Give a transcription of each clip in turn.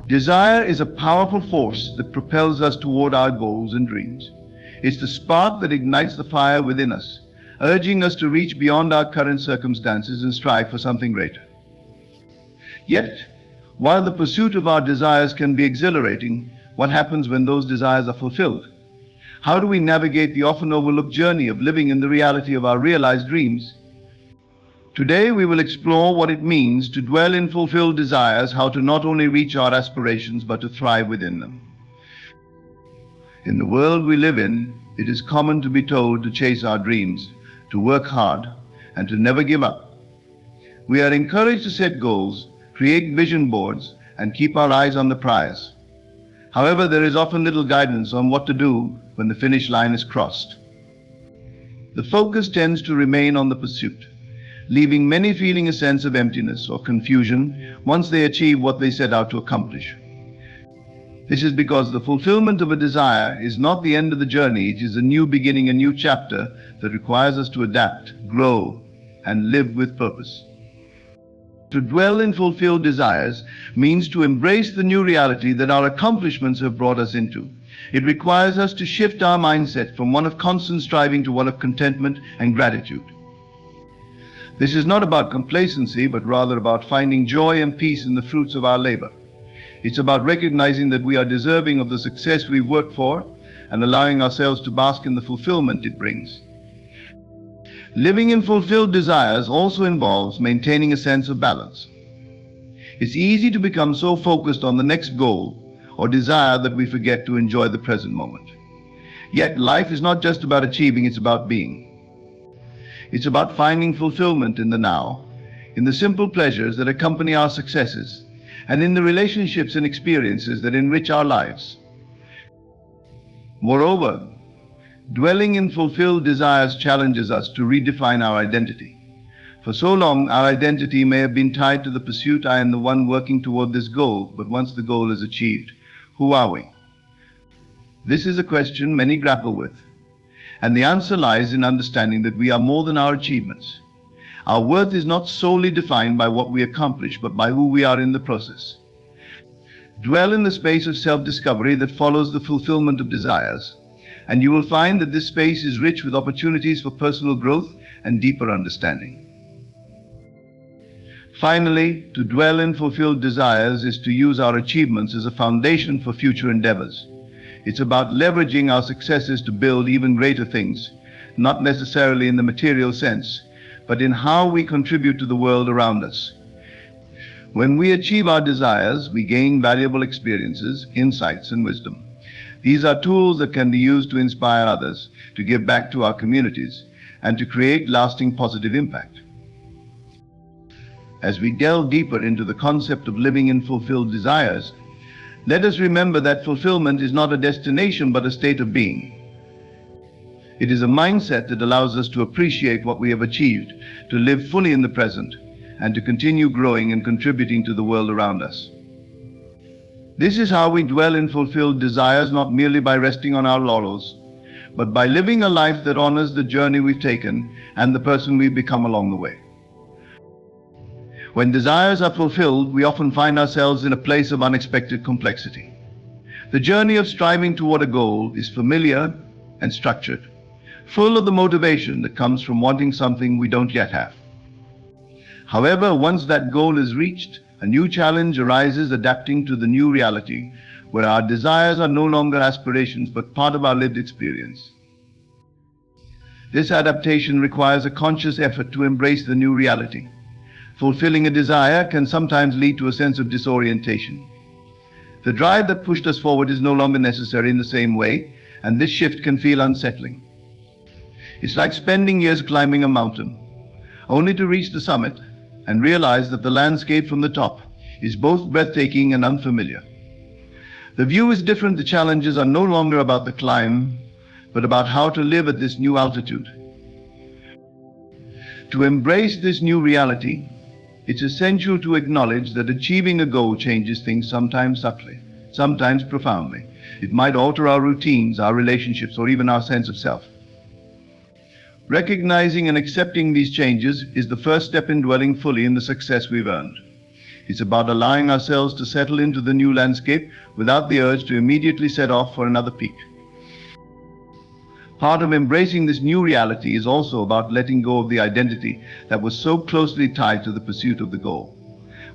Desire is a powerful force that propels us toward our goals and dreams. It's the spark that ignites the fire within us, urging us to reach beyond our current circumstances and strive for something greater. Yet, while the pursuit of our desires can be exhilarating, what happens when those desires are fulfilled? How do we navigate the often overlooked journey of living in the reality of our realized dreams? Today we will explore what it means to dwell in fulfilled desires, how to not only reach our aspirations but to thrive within them. In the world we live in, it is common to be told to chase our dreams, to work hard, and to never give up. We are encouraged to set goals, create vision boards, and keep our eyes on the prize. However, there is often little guidance on what to do when the finish line is crossed. The focus tends to remain on the pursuit, leaving many feeling a sense of emptiness or confusion once they achieve what they set out to accomplish. This is because the fulfillment of a desire is not the end of the journey, it is a new beginning, a new chapter that requires us to adapt, grow, and live with purpose. To dwell in fulfilled desires means to embrace the new reality that our accomplishments have brought us into. It requires us to shift our mindset from one of constant striving to one of contentment and gratitude. This is not about complacency, but rather about finding joy and peace in the fruits of our labor. It's about recognizing that we are deserving of the success we work for and allowing ourselves to bask in the fulfillment it brings. Living in fulfilled desires also involves maintaining a sense of balance. It's easy to become so focused on the next goal or desire that we forget to enjoy the present moment. Yet life is not just about achieving, it's about being. It's about finding fulfillment in the now, in the simple pleasures that accompany our successes, and in the relationships and experiences that enrich our lives. Moreover, dwelling in fulfilled desires challenges us to redefine our identity. For so long, our identity may have been tied to the pursuit, I am the one working toward this goal, but once the goal is achieved, who are we? This is a question many grapple with, and the answer lies in understanding that we are more than our achievements. Our worth is not solely defined by what we accomplish, but by who we are in the process. Dwell in the space of self-discovery that follows the fulfillment of desires, and you will find that this space is rich with opportunities for personal growth and deeper understanding. Finally, to dwell in fulfilled desires is to use our achievements as a foundation for future endeavors. It's about leveraging our successes to build even greater things, not necessarily in the material sense, but in how we contribute to the world around us. When we achieve our desires, we gain valuable experiences, insights, and wisdom. These are tools that can be used to inspire others, to give back to our communities, and to create lasting positive impact. As we delve deeper into the concept of living in fulfilled desires, let us remember that fulfillment is not a destination but a state of being. It is a mindset that allows us to appreciate what we have achieved, to live fully in the present, and to continue growing and contributing to the world around us. This is how we dwell in fulfilled desires, not merely by resting on our laurels, but by living a life that honors the journey we've taken and the person we've become along the way. When desires are fulfilled, we often find ourselves in a place of unexpected complexity. The journey of striving toward a goal is familiar and structured, full of the motivation that comes from wanting something we don't yet have. However, once that goal is reached, a new challenge arises, adapting to the new reality, where our desires are no longer aspirations but part of our lived experience. This adaptation requires a conscious effort to embrace the new reality. Fulfilling a desire can sometimes lead to a sense of disorientation. The drive that pushed us forward is no longer necessary in the same way, and this shift can feel unsettling. It's like spending years climbing a mountain, only to reach the summit and realize that the landscape from the top is both breathtaking and unfamiliar. The view is different. The challenges are no longer about the climb, but about how to live at this new altitude. To embrace this new reality, it's essential to acknowledge that achieving a goal changes things, sometimes subtly, sometimes profoundly. It might alter our routines, our relationships, or even our sense of self. Recognizing and accepting these changes is the first step in dwelling fully in the success we've earned. It's about allowing ourselves to settle into the new landscape without the urge to immediately set off for another peak. Part of embracing this new reality is also about letting go of the identity that was so closely tied to the pursuit of the goal.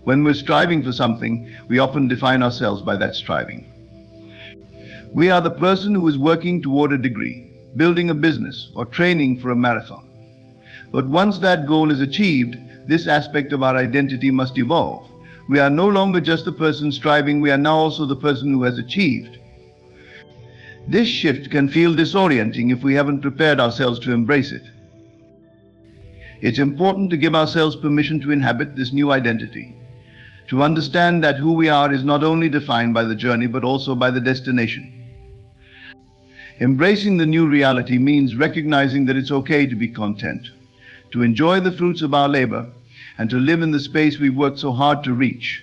When we're striving for something, we often define ourselves by that striving. We are the person who is working toward a degree, building a business, or training for a marathon. But once that goal is achieved, this aspect of our identity must evolve. We are no longer just the person striving, we are now also the person who has achieved. This shift can feel disorienting if we haven't prepared ourselves to embrace it. It's important to give ourselves permission to inhabit this new identity, to understand that who we are is not only defined by the journey but also by the destination. Embracing the new reality means recognizing that it's okay to be content, to enjoy the fruits of our labor, and to live in the space we've worked so hard to reach.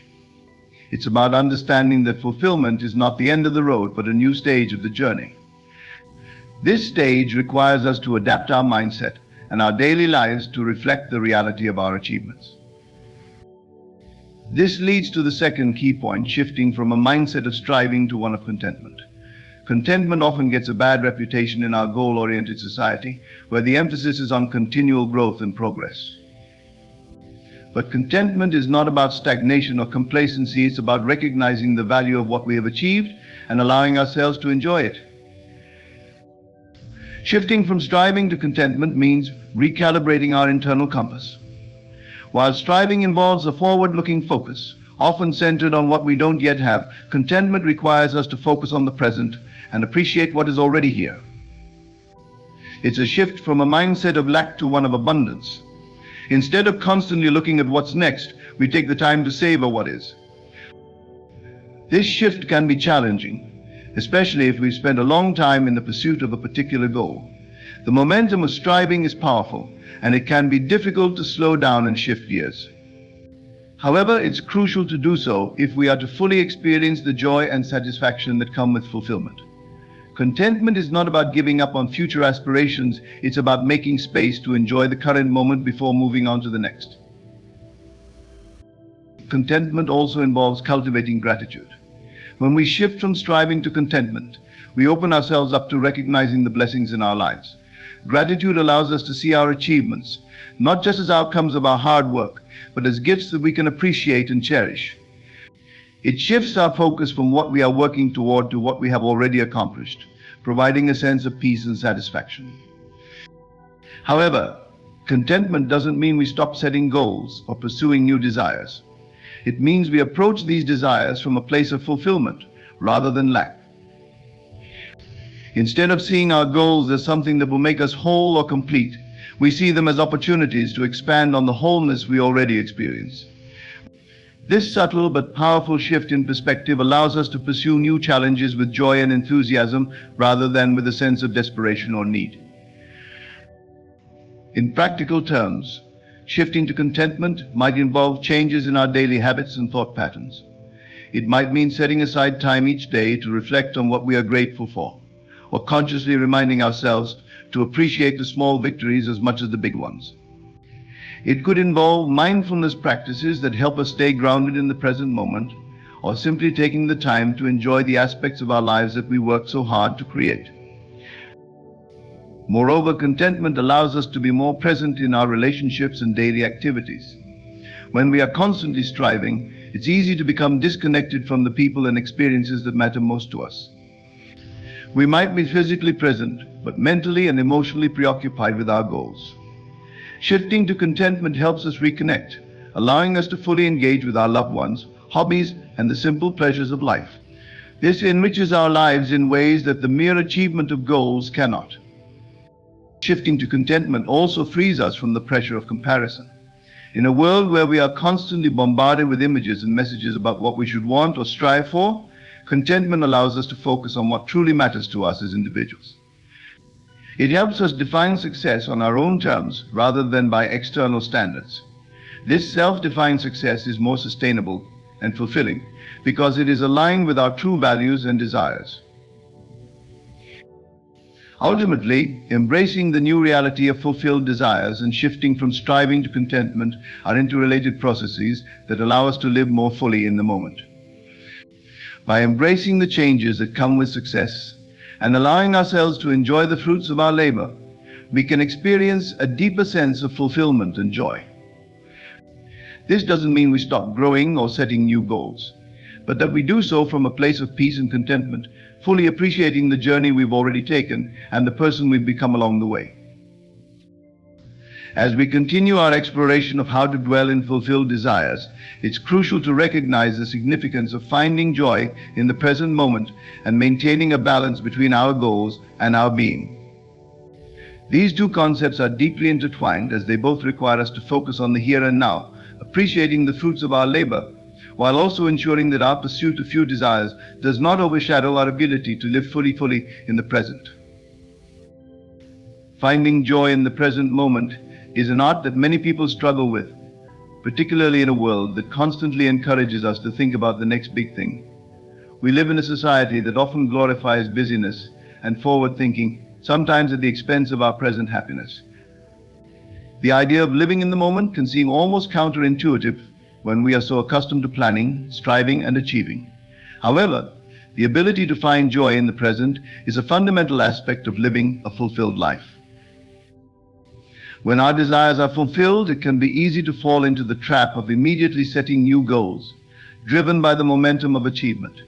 It's about understanding that fulfillment is not the end of the road, but a new stage of the journey. This stage requires us to adapt our mindset and our daily lives to reflect the reality of our achievements. This leads to the second key point, shifting from a mindset of striving to one of contentment. Contentment often gets a bad reputation in our goal-oriented society, where the emphasis is on continual growth and progress. But contentment is not about stagnation or complacency, it's about recognizing the value of what we have achieved and allowing ourselves to enjoy it. Shifting from striving to contentment means recalibrating our internal compass. While striving involves a forward-looking focus, often centered on what we don't yet have, contentment requires us to focus on the present and appreciate what is already here. It's a shift from a mindset of lack to one of abundance. Instead of constantly looking at what's next, we take the time to savor what is. This shift can be challenging, especially if we've spent a long time in the pursuit of a particular goal. The momentum of striving is powerful, and it can be difficult to slow down and shift gears. However, it's crucial to do so if we are to fully experience the joy and satisfaction that come with fulfillment. Contentment is not about giving up on future aspirations, it's about making space to enjoy the current moment before moving on to the next. Contentment also involves cultivating gratitude. When we shift from striving to contentment, we open ourselves up to recognizing the blessings in our lives. Gratitude allows us to see our achievements, not just as outcomes of our hard work, but as gifts that we can appreciate and cherish. It shifts our focus from what we are working toward to what we have already accomplished, providing a sense of peace and satisfaction. However, contentment doesn't mean we stop setting goals or pursuing new desires. It means we approach these desires from a place of fulfillment rather than lack. Instead of seeing our goals as something that will make us whole or complete, we see them as opportunities to expand on the wholeness we already experience. This subtle but powerful shift in perspective allows us to pursue new challenges with joy and enthusiasm rather than with a sense of desperation or need. In practical terms, shifting to contentment might involve changes in our daily habits and thought patterns. It might mean setting aside time each day to reflect on what we are grateful for, or consciously reminding ourselves to appreciate the small victories as much as the big ones. It could involve mindfulness practices that help us stay grounded in the present moment, or simply taking the time to enjoy the aspects of our lives that we work so hard to create. Moreover, contentment allows us to be more present in our relationships and daily activities. When we are constantly striving, it's easy to become disconnected from the people and experiences that matter most to us. We might be physically present, but mentally and emotionally preoccupied with our goals. Shifting to contentment helps us reconnect, allowing us to fully engage with our loved ones, hobbies, and the simple pleasures of life. This enriches our lives in ways that the mere achievement of goals cannot. Shifting to contentment also frees us from the pressure of comparison. In a world where we are constantly bombarded with images and messages about what we should want or strive for, contentment allows us to focus on what truly matters to us as individuals. It helps us define success on our own terms rather than by external standards. This self-defined success is more sustainable and fulfilling because it is aligned with our true values and desires. Ultimately, embracing the new reality of fulfilled desires and shifting from striving to contentment are interrelated processes that allow us to live more fully in the moment. By embracing the changes that come with success and allowing ourselves to enjoy the fruits of our labor, we can experience a deeper sense of fulfillment and joy. This doesn't mean we stop growing or setting new goals, but that we do so from a place of peace and contentment, fully appreciating the journey we've already taken and the person we've become along the way. As we continue our exploration of how to dwell in fulfilled desires, it's crucial to recognize the significance of finding joy in the present moment and maintaining a balance between our goals and our being. These two concepts are deeply intertwined as they both require us to focus on the here and now, appreciating the fruits of our labor, while also ensuring that our pursuit of few desires does not overshadow our ability to live fully in the present. Finding joy in the present moment is an art that many people struggle with, particularly in a world that constantly encourages us to think about the next big thing. We live in a society that often glorifies busyness and forward thinking, sometimes at the expense of our present happiness. The idea of living in the moment can seem almost counterintuitive when we are so accustomed to planning, striving, and achieving. However, the ability to find joy in the present is a fundamental aspect of living a fulfilled life. When our desires are fulfilled, it can be easy to fall into the trap of immediately setting new goals, driven by the momentum of achievement.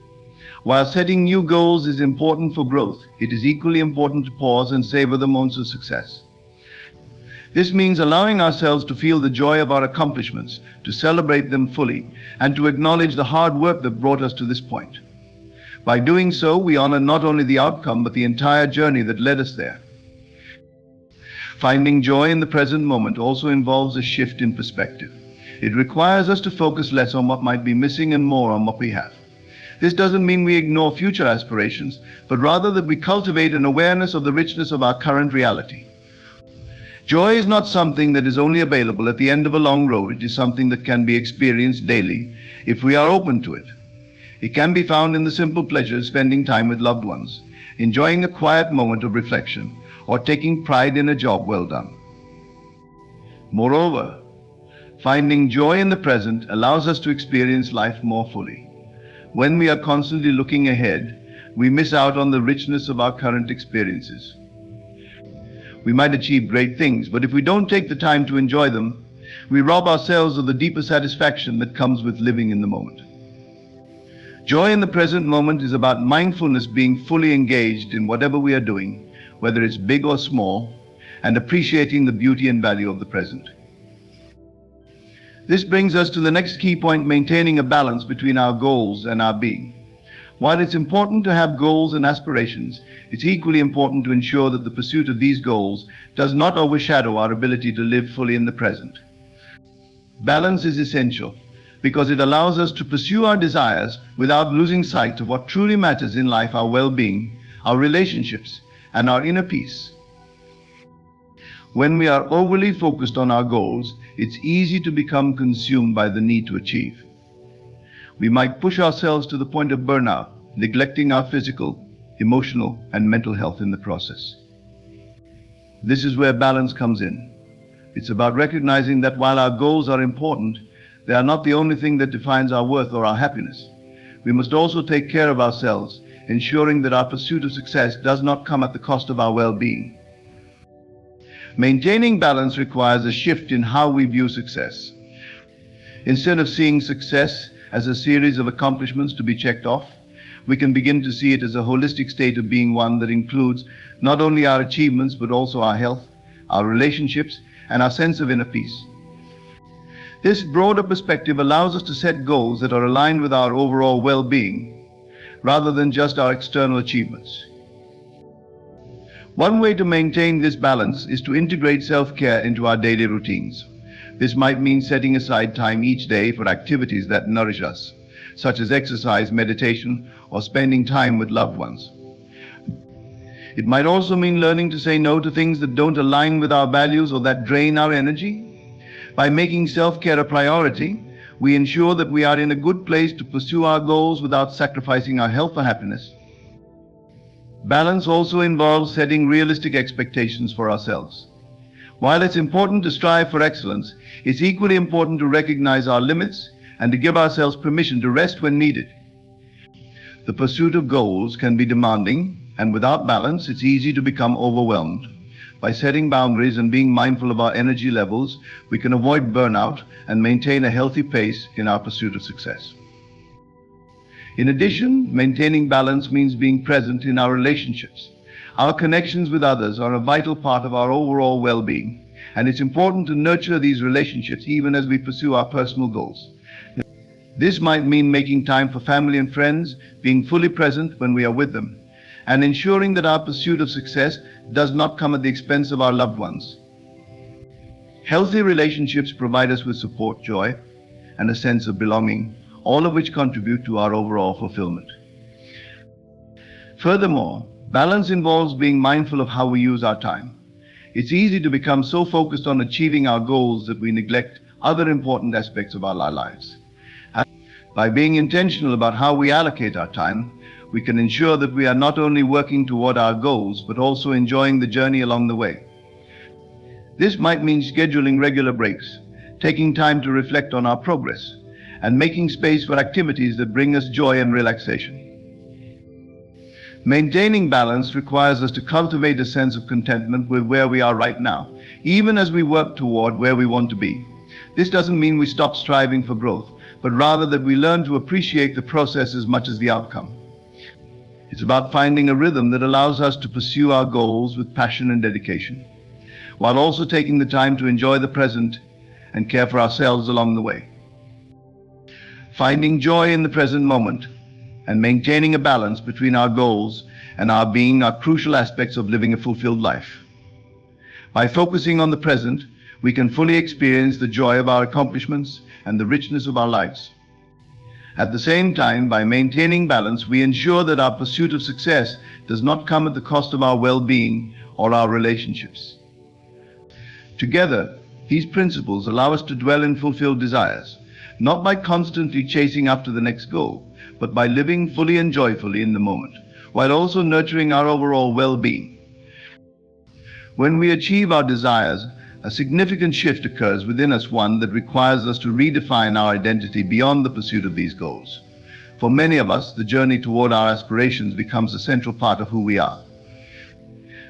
While setting new goals is important for growth, it is equally important to pause and savor the moments of success. This means allowing ourselves to feel the joy of our accomplishments, to celebrate them fully, and to acknowledge the hard work that brought us to this point. By doing so, we honor not only the outcome, but the entire journey that led us there. Finding joy in the present moment also involves a shift in perspective. It requires us to focus less on what might be missing and more on what we have. This doesn't mean we ignore future aspirations, but rather that we cultivate an awareness of the richness of our current reality. Joy is not something that is only available at the end of a long road. It is something that can be experienced daily if we are open to it. It can be found in the simple pleasures, spending time with loved ones, enjoying a quiet moment of reflection, or taking pride in a job well done. Moreover, finding joy in the present allows us to experience life more fully. When we are constantly looking ahead, we miss out on the richness of our current experiences. We might achieve great things, but if we don't take the time to enjoy them, we rob ourselves of the deeper satisfaction that comes with living in the moment. Joy in the present moment is about mindfulness, being fully engaged in whatever we are doing, whether it's big or small, and appreciating the beauty and value of the present. This brings us to the next key point: maintaining a balance between our goals and our being. While it's important to have goals and aspirations, it's equally important to ensure that the pursuit of these goals does not overshadow our ability to live fully in the present. Balance is essential because it allows us to pursue our desires without losing sight of what truly matters in life: our well-being, our relationships, and our inner peace. When we are overly focused on our goals, it's easy to become consumed by the need to achieve. We might push ourselves to the point of burnout, neglecting our physical, emotional, and mental health in the process. This is where balance comes in. It's about recognizing that while our goals are important, they are not the only thing that defines our worth or our happiness. We must also take care of ourselves, ensuring that our pursuit of success does not come at the cost of our well-being. Maintaining balance requires a shift in how we view success. Instead of seeing success as a series of accomplishments to be checked off, we can begin to see it as a holistic state of being, one that includes not only our achievements but also our health, our relationships, and our sense of inner peace. This broader perspective allows us to set goals that are aligned with our overall well-being, rather than just our external achievements. One way to maintain this balance is to integrate self-care into our daily routines. This might mean setting aside time each day for activities that nourish us, such as exercise, meditation, or spending time with loved ones. It might also mean learning to say no to things that don't align with our values or that drain our energy. By making self-care a priority, we ensure that we are in a good place to pursue our goals without sacrificing our health or happiness. Balance also involves setting realistic expectations for ourselves. While it's important to strive for excellence, it's equally important to recognize our limits and to give ourselves permission to rest when needed. The pursuit of goals can be demanding, and without balance, it's easy to become overwhelmed. By setting boundaries and being mindful of our energy levels, we can avoid burnout and maintain a healthy pace in our pursuit of success. In addition, maintaining balance means being present in our relationships. Our connections with others are a vital part of our overall well-being, and it's important to nurture these relationships even as we pursue our personal goals. This might mean making time for family and friends, being fully present when we are with them, and ensuring that our pursuit of success does not come at the expense of our loved ones. Healthy relationships provide us with support, joy, and a sense of belonging, all of which contribute to our overall fulfillment. Furthermore, balance involves being mindful of how we use our time. It's easy to become so focused on achieving our goals that we neglect other important aspects of our lives. By being intentional about how we allocate our time, we can ensure that we are not only working toward our goals, but also enjoying the journey along the way. This might mean scheduling regular breaks, taking time to reflect on our progress, and making space for activities that bring us joy and relaxation. Maintaining balance requires us to cultivate a sense of contentment with where we are right now, even as we work toward where we want to be. This doesn't mean we stop striving for growth, but rather that we learn to appreciate the process as much as the outcome. It's about finding a rhythm that allows us to pursue our goals with passion and dedication, while also taking the time to enjoy the present and care for ourselves along the way. Finding joy in the present moment and maintaining a balance between our goals and our being are crucial aspects of living a fulfilled life. By focusing on the present, we can fully experience the joy of our accomplishments and the richness of our lives. At the same time, by maintaining balance, we ensure that our pursuit of success does not come at the cost of our well-being or our relationships. Together, these principles allow us to dwell in fulfilled desires, not by constantly chasing after the next goal, but by living fully and joyfully in the moment, while also nurturing our overall well-being. When we achieve our desires, a significant shift occurs within us, one that requires us to redefine our identity beyond the pursuit of these goals. For many of us, the journey toward our aspirations becomes a central part of who we are.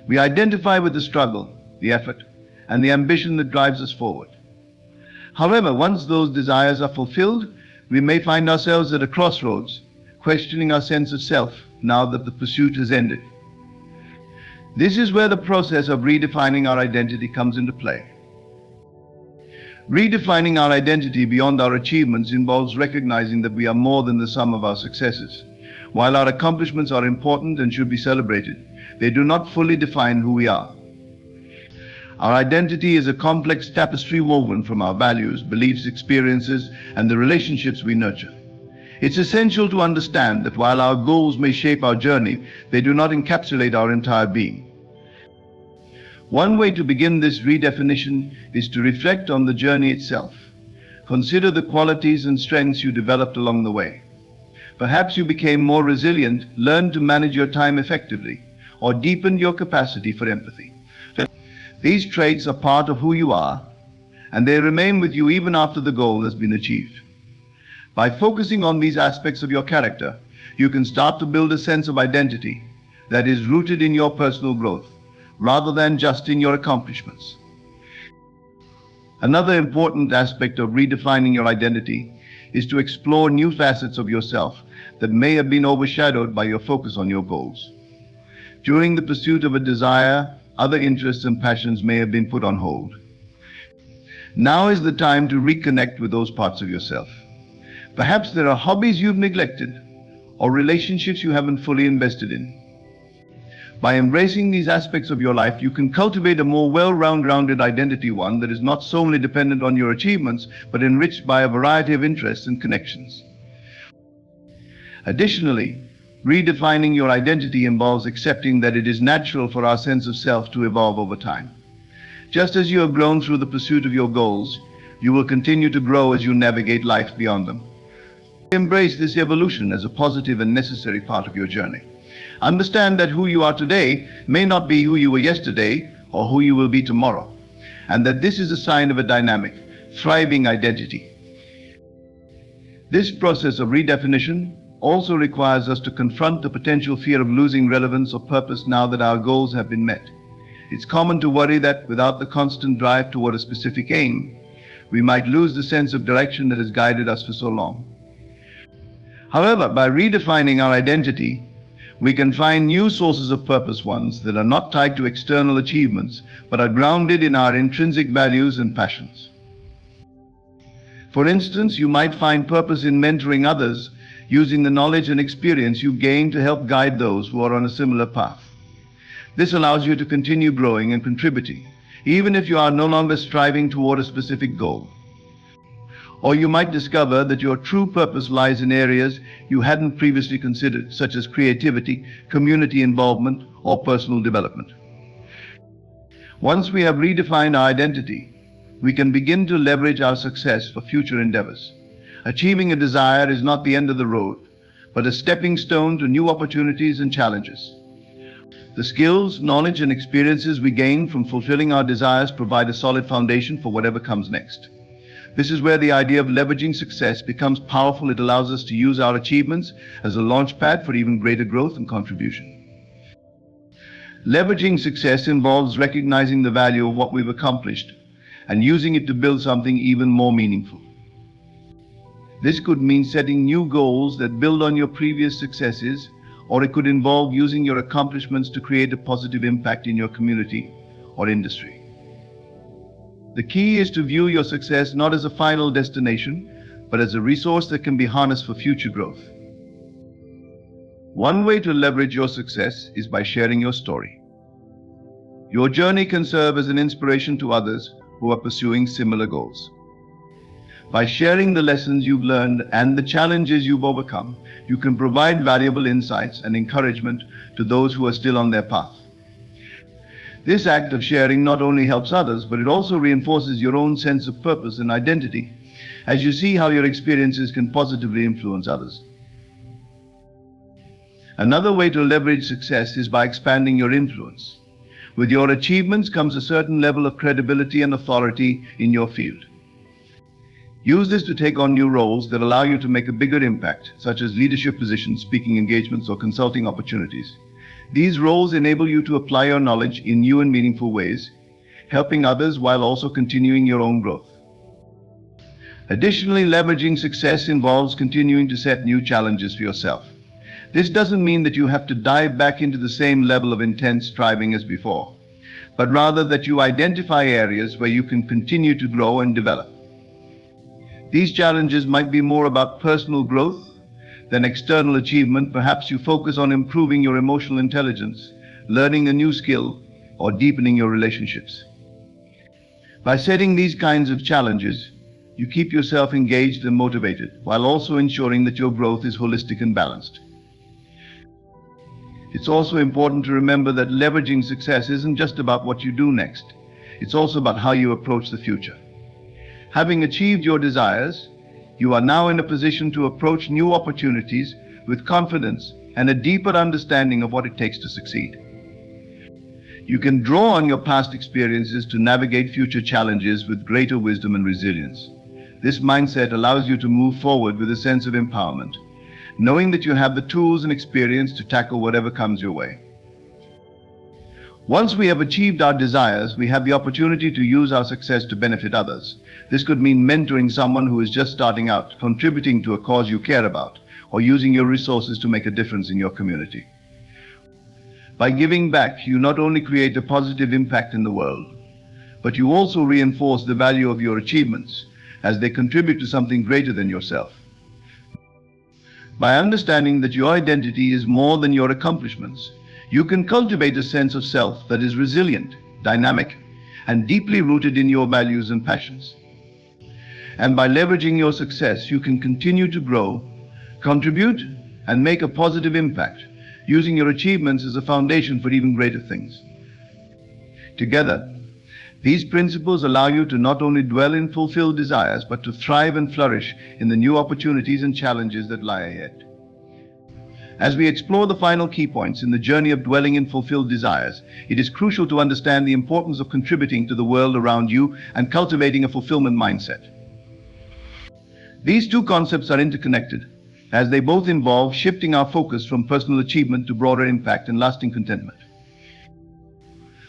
We identify with the struggle, the effort, and the ambition that drives us forward. However, once those desires are fulfilled, we may find ourselves at a crossroads, questioning our sense of self now that the pursuit has ended. This is where the process of redefining our identity comes into play. Redefining our identity beyond our achievements involves recognizing that we are more than the sum of our successes. While our accomplishments are important and should be celebrated, they do not fully define who we are. Our identity is a complex tapestry woven from our values, beliefs, experiences, and the relationships we nurture. It's essential to understand that while our goals may shape our journey, they do not encapsulate our entire being. One way to begin this redefinition is to reflect on the journey itself. Consider the qualities and strengths you developed along the way. Perhaps you became more resilient, learned to manage your time effectively, or deepened your capacity for empathy. These traits are part of who you are, and they remain with you even after the goal has been achieved. By focusing on these aspects of your character, you can start to build a sense of identity that is rooted in your personal growth, rather than just in your accomplishments. Another important aspect of redefining your identity is to explore new facets of yourself that may have been overshadowed by your focus on your goals. During the pursuit of a desire, other interests and passions may have been put on hold. Now is the time to reconnect with those parts of yourself. Perhaps there are hobbies you've neglected or relationships you haven't fully invested in. By embracing these aspects of your life, you can cultivate a more well-rounded identity, one that is not solely dependent on your achievements, but enriched by a variety of interests and connections. Additionally, redefining your identity involves accepting that it is natural for our sense of self to evolve over time. Just as you have grown through the pursuit of your goals, you will continue to grow as you navigate life beyond them. Embrace this evolution as a positive and necessary part of your journey. Understand that who you are today may not be who you were yesterday or who you will be tomorrow, and that this is a sign of a dynamic, thriving identity. This process of redefinition also requires us to confront the potential fear of losing relevance or purpose now that our goals have been met. It's common to worry that without the constant drive toward a specific aim, we might lose the sense of direction that has guided us for so long. However, by redefining our identity, we can find new sources of purpose, ones that are not tied to external achievements, but are grounded in our intrinsic values and passions. For instance, you might find purpose in mentoring others, using the knowledge and experience you gain to help guide those who are on a similar path. This allows you to continue growing and contributing, even if you are no longer striving toward a specific goal. Or you might discover that your true purpose lies in areas you hadn't previously considered, such as creativity, community involvement, or personal development. Once we have redefined our identity, we can begin to leverage our success for future endeavors. Achieving a desire is not the end of the road, but a stepping stone to new opportunities and challenges. The skills, knowledge, and experiences we gain from fulfilling our desires provide a solid foundation for whatever comes next. This is where the idea of leveraging success becomes powerful. It allows us to use our achievements as a launch pad for even greater growth and contribution. Leveraging success involves recognizing the value of what we've accomplished and using it to build something even more meaningful. This could mean setting new goals that build on your previous successes, or it could involve using your accomplishments to create a positive impact in your community or industry. The key is to view your success not as a final destination, but as a resource that can be harnessed for future growth. One way to leverage your success is by sharing your story. Your journey can serve as an inspiration to others who are pursuing similar goals. By sharing the lessons you've learned and the challenges you've overcome, you can provide valuable insights and encouragement to those who are still on their path. This act of sharing not only helps others, but it also reinforces your own sense of purpose and identity, as you see how your experiences can positively influence others. Another way to leverage success is by expanding your influence. With your achievements comes a certain level of credibility and authority in your field. Use this to take on new roles that allow you to make a bigger impact, such as leadership positions, speaking engagements, or consulting opportunities. These roles enable you to apply your knowledge in new and meaningful ways, helping others while also continuing your own growth. Additionally, leveraging success involves continuing to set new challenges for yourself. This doesn't mean that you have to dive back into the same level of intense striving as before, but rather that you identify areas where you can continue to grow and develop. These challenges might be more about personal growth than external achievement. Perhaps you focus on improving your emotional intelligence, learning a new skill, or deepening your relationships. By setting these kinds of challenges, you keep yourself engaged and motivated, while also ensuring that your growth is holistic and balanced. It's also important to remember that leveraging success isn't just about what you do next. It's also about how you approach the future. Having achieved your desires, you are now in a position to approach new opportunities with confidence and a deeper understanding of what it takes to succeed. You can draw on your past experiences to navigate future challenges with greater wisdom and resilience. This mindset allows you to move forward with a sense of empowerment, knowing that you have the tools and experience to tackle whatever comes your way. Once we have achieved our desires, we have the opportunity to use our success to benefit others. This could mean mentoring someone who is just starting out, contributing to a cause you care about, or using your resources to make a difference in your community. By giving back, you not only create a positive impact in the world, but you also reinforce the value of your achievements as they contribute to something greater than yourself. By understanding that your identity is more than your accomplishments, you can cultivate a sense of self that is resilient, dynamic, and deeply rooted in your values and passions. And by leveraging your success, you can continue to grow, contribute, and make a positive impact, using your achievements as a foundation for even greater things. Together, these principles allow you to not only dwell in fulfilled desires, but to thrive and flourish in the new opportunities and challenges that lie ahead. As we explore the final key points in the journey of dwelling in fulfilled desires, it is crucial to understand the importance of contributing to the world around you and cultivating a fulfillment mindset. These two concepts are interconnected, as they both involve shifting our focus from personal achievement to broader impact and lasting contentment.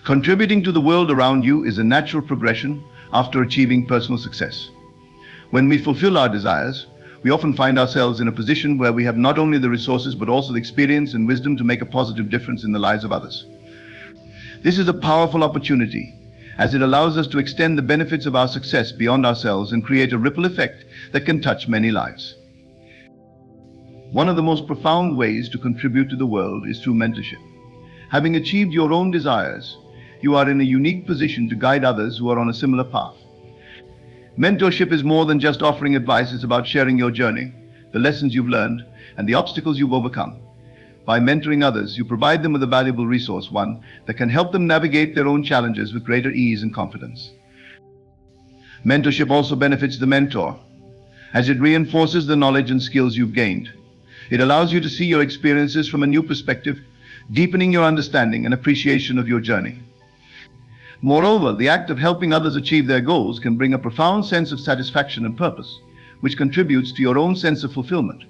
Contributing to the world around you is a natural progression after achieving personal success. When we fulfill our desires, we often find ourselves in a position where we have not only the resources but also the experience and wisdom to make a positive difference in the lives of others. This is a powerful opportunity, as it allows us to extend the benefits of our success beyond ourselves and create a ripple effect that can touch many lives. One of the most profound ways to contribute to the world is through mentorship. Having achieved your own desires, you are in a unique position to guide others who are on a similar path. Mentorship is more than just offering advice. It's about sharing your journey, the lessons you've learned, and the obstacles you've overcome. By mentoring others, you provide them with a valuable resource, one that can help them navigate their own challenges with greater ease and confidence. Mentorship also benefits the mentor, as it reinforces the knowledge and skills you've gained. It allows you to see your experiences from a new perspective, deepening your understanding and appreciation of your journey. Moreover, the act of helping others achieve their goals can bring a profound sense of satisfaction and purpose, which contributes to your own sense of fulfillment.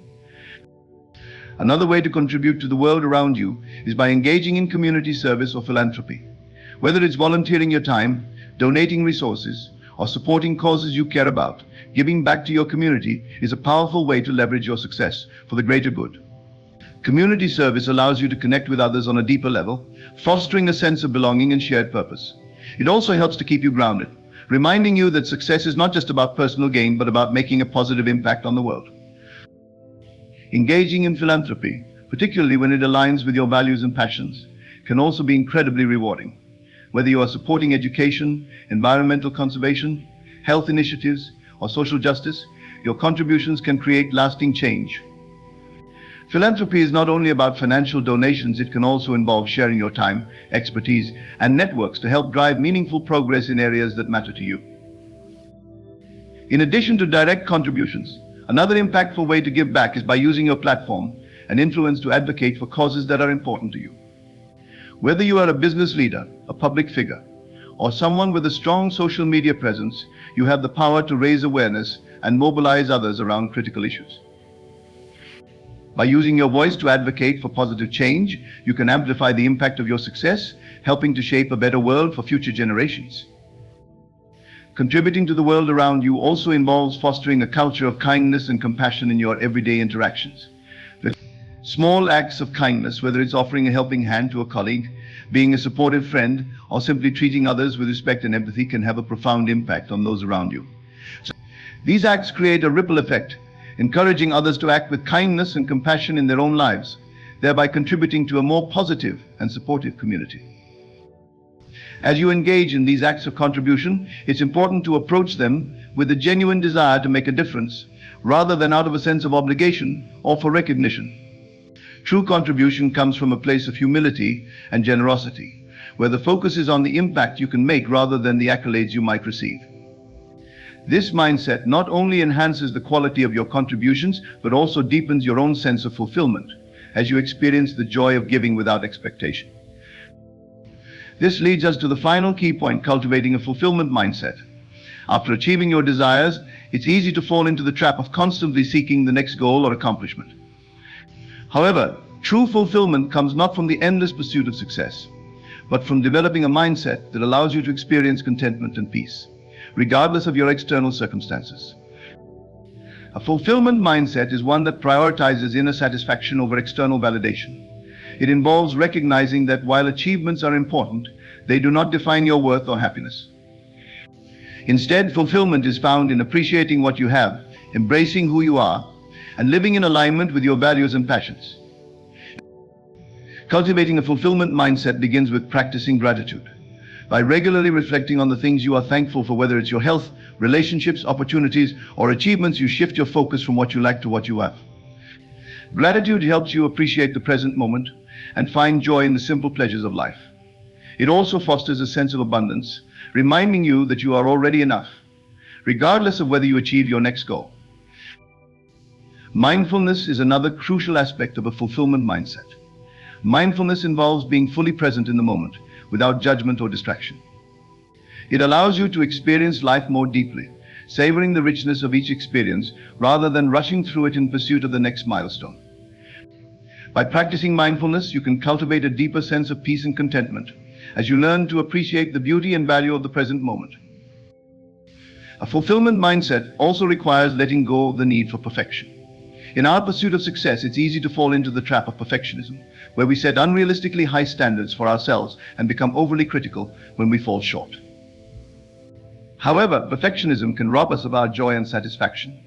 Another way to contribute to the world around you is by engaging in community service or philanthropy. Whether it's volunteering your time, donating resources, or supporting causes you care about, giving back to your community is a powerful way to leverage your success for the greater good. Community service allows you to connect with others on a deeper level, fostering a sense of belonging and shared purpose. It also helps to keep you grounded, reminding you that success is not just about personal gain, but about making a positive impact on the world. Engaging in philanthropy, particularly when it aligns with your values and passions, can also be incredibly rewarding. Whether you are supporting education, environmental conservation, health initiatives, or social justice, your contributions can create lasting change. Philanthropy is not only about financial donations, it can also involve sharing your time, expertise, and networks to help drive meaningful progress in areas that matter to you. In addition to direct contributions, another impactful way to give back is by using your platform and influence to advocate for causes that are important to you. Whether you are a business leader, a public figure, or someone with a strong social media presence, you have the power to raise awareness and mobilize others around critical issues. By using your voice to advocate for positive change, you can amplify the impact of your success, helping to shape a better world for future generations. Contributing to the world around you also involves fostering a culture of kindness and compassion in your everyday interactions. The small acts of kindness, whether it's offering a helping hand to a colleague, being a supportive friend, or simply treating others with respect and empathy, can have a profound impact on those around you. So, these acts create a ripple effect, encouraging others to act with kindness and compassion in their own lives, thereby contributing to a more positive and supportive community. As you engage in these acts of contribution, it's important to approach them with a genuine desire to make a difference, rather than out of a sense of obligation or for recognition. True contribution comes from a place of humility and generosity, where the focus is on the impact you can make rather than the accolades you might receive. This mindset not only enhances the quality of your contributions, but also deepens your own sense of fulfillment, as you experience the joy of giving without expectation. This leads us to the final key point: cultivating a fulfillment mindset. After achieving your desires, it's easy to fall into the trap of constantly seeking the next goal or accomplishment. However, true fulfillment comes not from the endless pursuit of success, but from developing a mindset that allows you to experience contentment and peace, regardless of your external circumstances. A fulfillment mindset is one that prioritizes inner satisfaction over external validation. It involves recognizing that while achievements are important, they do not define your worth or happiness. Instead, fulfillment is found in appreciating what you have, embracing who you are, and living in alignment with your values and passions. Cultivating a fulfillment mindset begins with practicing gratitude. By regularly reflecting on the things you are thankful for, whether it's your health, relationships, opportunities, or achievements, you shift your focus from what you lack to what you have. Gratitude helps you appreciate the present moment and find joy in the simple pleasures of life. It also fosters a sense of abundance, reminding you that you are already enough, regardless of whether you achieve your next goal. Mindfulness is another crucial aspect of a fulfillment mindset. Mindfulness involves being fully present in the moment, without judgment or distraction. It allows you to experience life more deeply, savoring the richness of each experience rather than rushing through it in pursuit of the next milestone. By practicing mindfulness, you can cultivate a deeper sense of peace and contentment as you learn to appreciate the beauty and value of the present moment. A fulfillment mindset also requires letting go of the need for perfection. In our pursuit of success, it's easy to fall into the trap of perfectionism, where we set unrealistically high standards for ourselves and become overly critical when we fall short. However, perfectionism can rob us of our joy and satisfaction,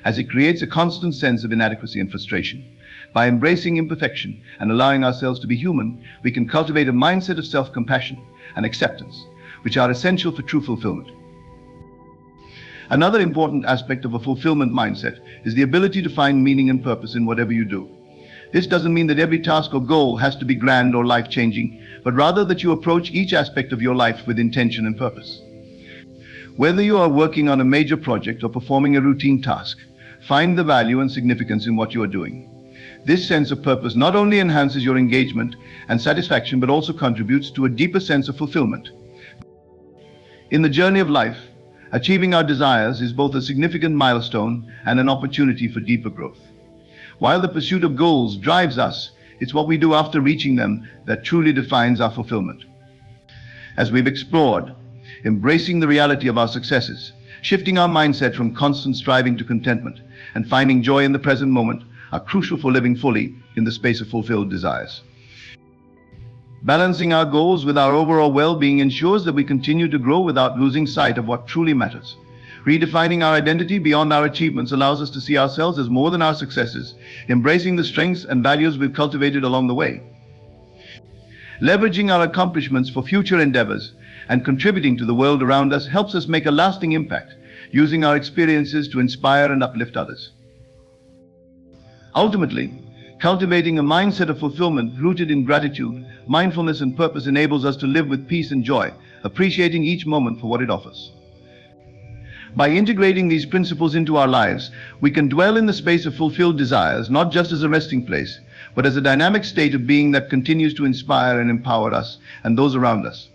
as it creates a constant sense of inadequacy and frustration. By embracing imperfection and allowing ourselves to be human, we can cultivate a mindset of self-compassion and acceptance, which are essential for true fulfillment. Another important aspect of a fulfillment mindset is the ability to find meaning and purpose in whatever you do. This doesn't mean that every task or goal has to be grand or life-changing, but rather that you approach each aspect of your life with intention and purpose. Whether you are working on a major project or performing a routine task, find the value and significance in what you are doing. This sense of purpose not only enhances your engagement and satisfaction, but also contributes to a deeper sense of fulfillment. In the journey of life, achieving our desires is both a significant milestone and an opportunity for deeper growth. While the pursuit of goals drives us, it's what we do after reaching them that truly defines our fulfillment. As we've explored, embracing the reality of our successes, shifting our mindset from constant striving to contentment, and finding joy in the present moment are crucial for living fully in the space of fulfilled desires. Balancing our goals with our overall well-being ensures that we continue to grow without losing sight of what truly matters. Redefining our identity beyond our achievements allows us to see ourselves as more than our successes, embracing the strengths and values we've cultivated along the way. Leveraging our accomplishments for future endeavors and contributing to the world around us helps us make a lasting impact, using our experiences to inspire and uplift others. Ultimately, cultivating a mindset of fulfillment rooted in gratitude, mindfulness, and purpose enables us to live with peace and joy, appreciating each moment for what it offers. By integrating these principles into our lives, we can dwell in the space of fulfilled desires, not just as a resting place, but as a dynamic state of being that continues to inspire and empower us and those around us.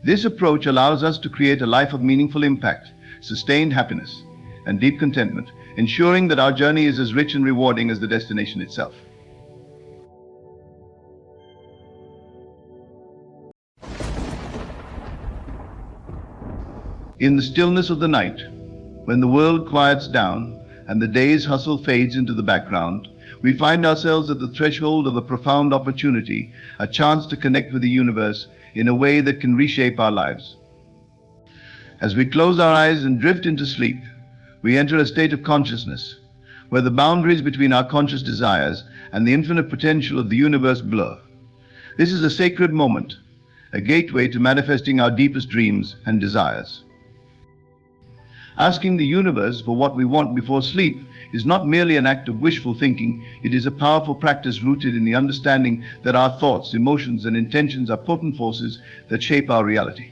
This approach allows us to create a life of meaningful impact, sustained happiness, and deep contentment, ensuring that our journey is as rich and rewarding as the destination itself. In the stillness of the night, when the world quiets down and the day's hustle fades into the background, we find ourselves at the threshold of a profound opportunity, a chance to connect with the universe in a way that can reshape our lives. As we close our eyes and drift into sleep, we enter a state of consciousness where the boundaries between our conscious desires and the infinite potential of the universe blur. This is a sacred moment, a gateway to manifesting our deepest dreams and desires. Asking the universe for what we want before sleep is not merely an act of wishful thinking, it is a powerful practice rooted in the understanding that our thoughts, emotions, and intentions are potent forces that shape our reality.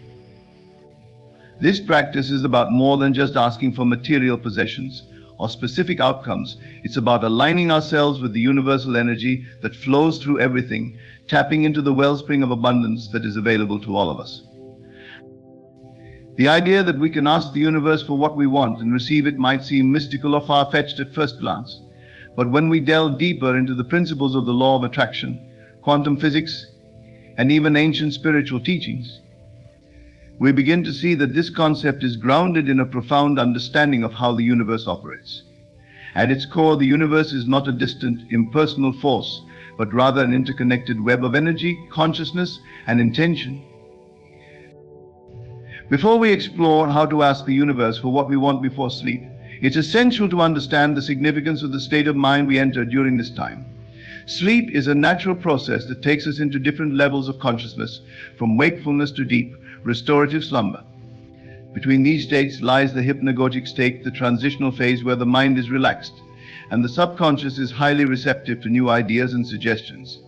This practice is about more than just asking for material possessions or specific outcomes. It's about aligning ourselves with the universal energy that flows through everything, tapping into the wellspring of abundance that is available to all of us. The idea that we can ask the universe for what we want and receive it might seem mystical or far-fetched at first glance, but when we delve deeper into the principles of the law of attraction, quantum physics, and even ancient spiritual teachings, we begin to see that this concept is grounded in a profound understanding of how the universe operates. At its core, the universe is not a distant, impersonal force, but rather an interconnected web of energy, consciousness, and intention. Before we explore how to ask the universe for what we want before sleep, it's essential to understand the significance of the state of mind we enter during this time. Sleep is a natural process that takes us into different levels of consciousness, from wakefulness to deep, restorative slumber. Between these states lies the hypnagogic state, the transitional phase where the mind is relaxed, and the subconscious is highly receptive to new ideas and suggestions.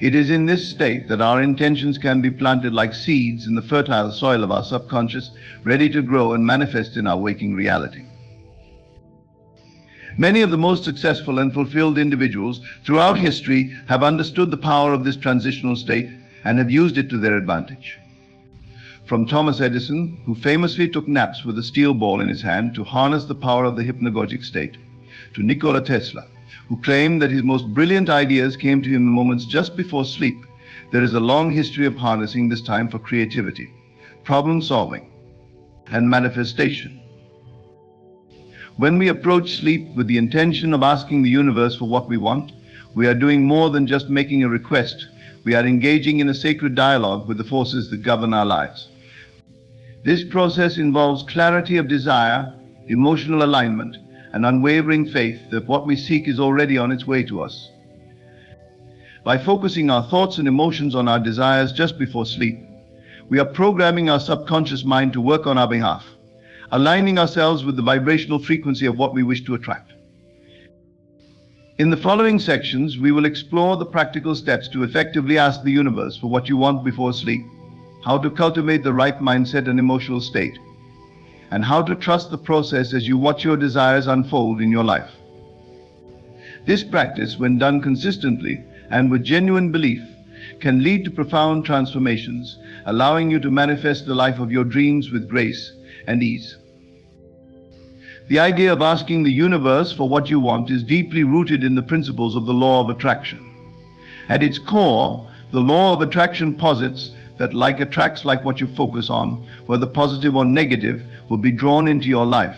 It is in this state that our intentions can be planted like seeds in the fertile soil of our subconscious, ready to grow and manifest in our waking reality. Many of the most successful and fulfilled individuals throughout history have understood the power of this transitional state and have used it to their advantage. From Thomas Edison, who famously took naps with a steel ball in his hand to harness the power of the hypnagogic state, to Nikola Tesla, who claimed that his most brilliant ideas came to him in moments just before sleep, there is a long history of harnessing this time for creativity, problem solving, and manifestation. When we approach sleep with the intention of asking the universe for what we want, we are doing more than just making a request. We are engaging in a sacred dialogue with the forces that govern our lives. This process involves clarity of desire, emotional alignment, and unwavering faith that what we seek is already on its way to us. By focusing our thoughts and emotions on our desires just before sleep, we are programming our subconscious mind to work on our behalf, aligning ourselves with the vibrational frequency of what we wish to attract. In the following sections, we will explore the practical steps to effectively ask the universe for what you want before sleep, how to cultivate the right mindset and emotional state, and how to trust the process as you watch your desires unfold in your life. This practice, when done consistently and with genuine belief, can lead to profound transformations, allowing you to manifest the life of your dreams with grace and ease. The idea of asking the universe for what you want is deeply rooted in the principles of the law of attraction. At its core, the law of attraction posits that like attracts like what you focus on, whether positive or negative, will be drawn into your life.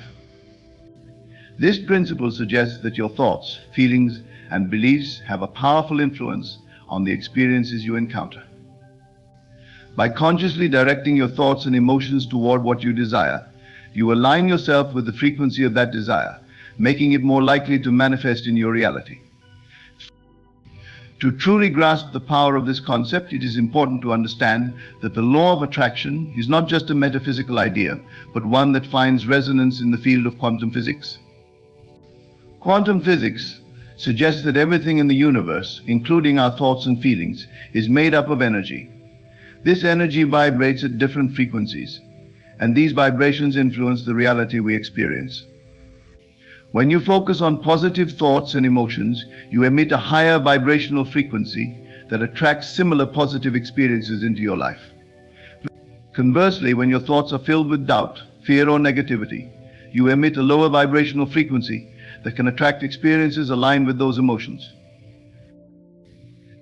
This principle suggests that your thoughts, feelings, and beliefs have a powerful influence on the experiences you encounter. By consciously directing your thoughts and emotions toward what you desire, you align yourself with the frequency of that desire, making it more likely to manifest in your reality. To truly grasp the power of this concept, it is important to understand that the law of attraction is not just a metaphysical idea, but one that finds resonance in the field of quantum physics. Quantum physics suggests that everything in the universe, including our thoughts and feelings, is made up of energy. This energy vibrates at different frequencies, and these vibrations influence the reality we experience. When you focus on positive thoughts and emotions, you emit a higher vibrational frequency that attracts similar positive experiences into your life. Conversely, when your thoughts are filled with doubt, fear, or negativity, you emit a lower vibrational frequency that can attract experiences aligned with those emotions.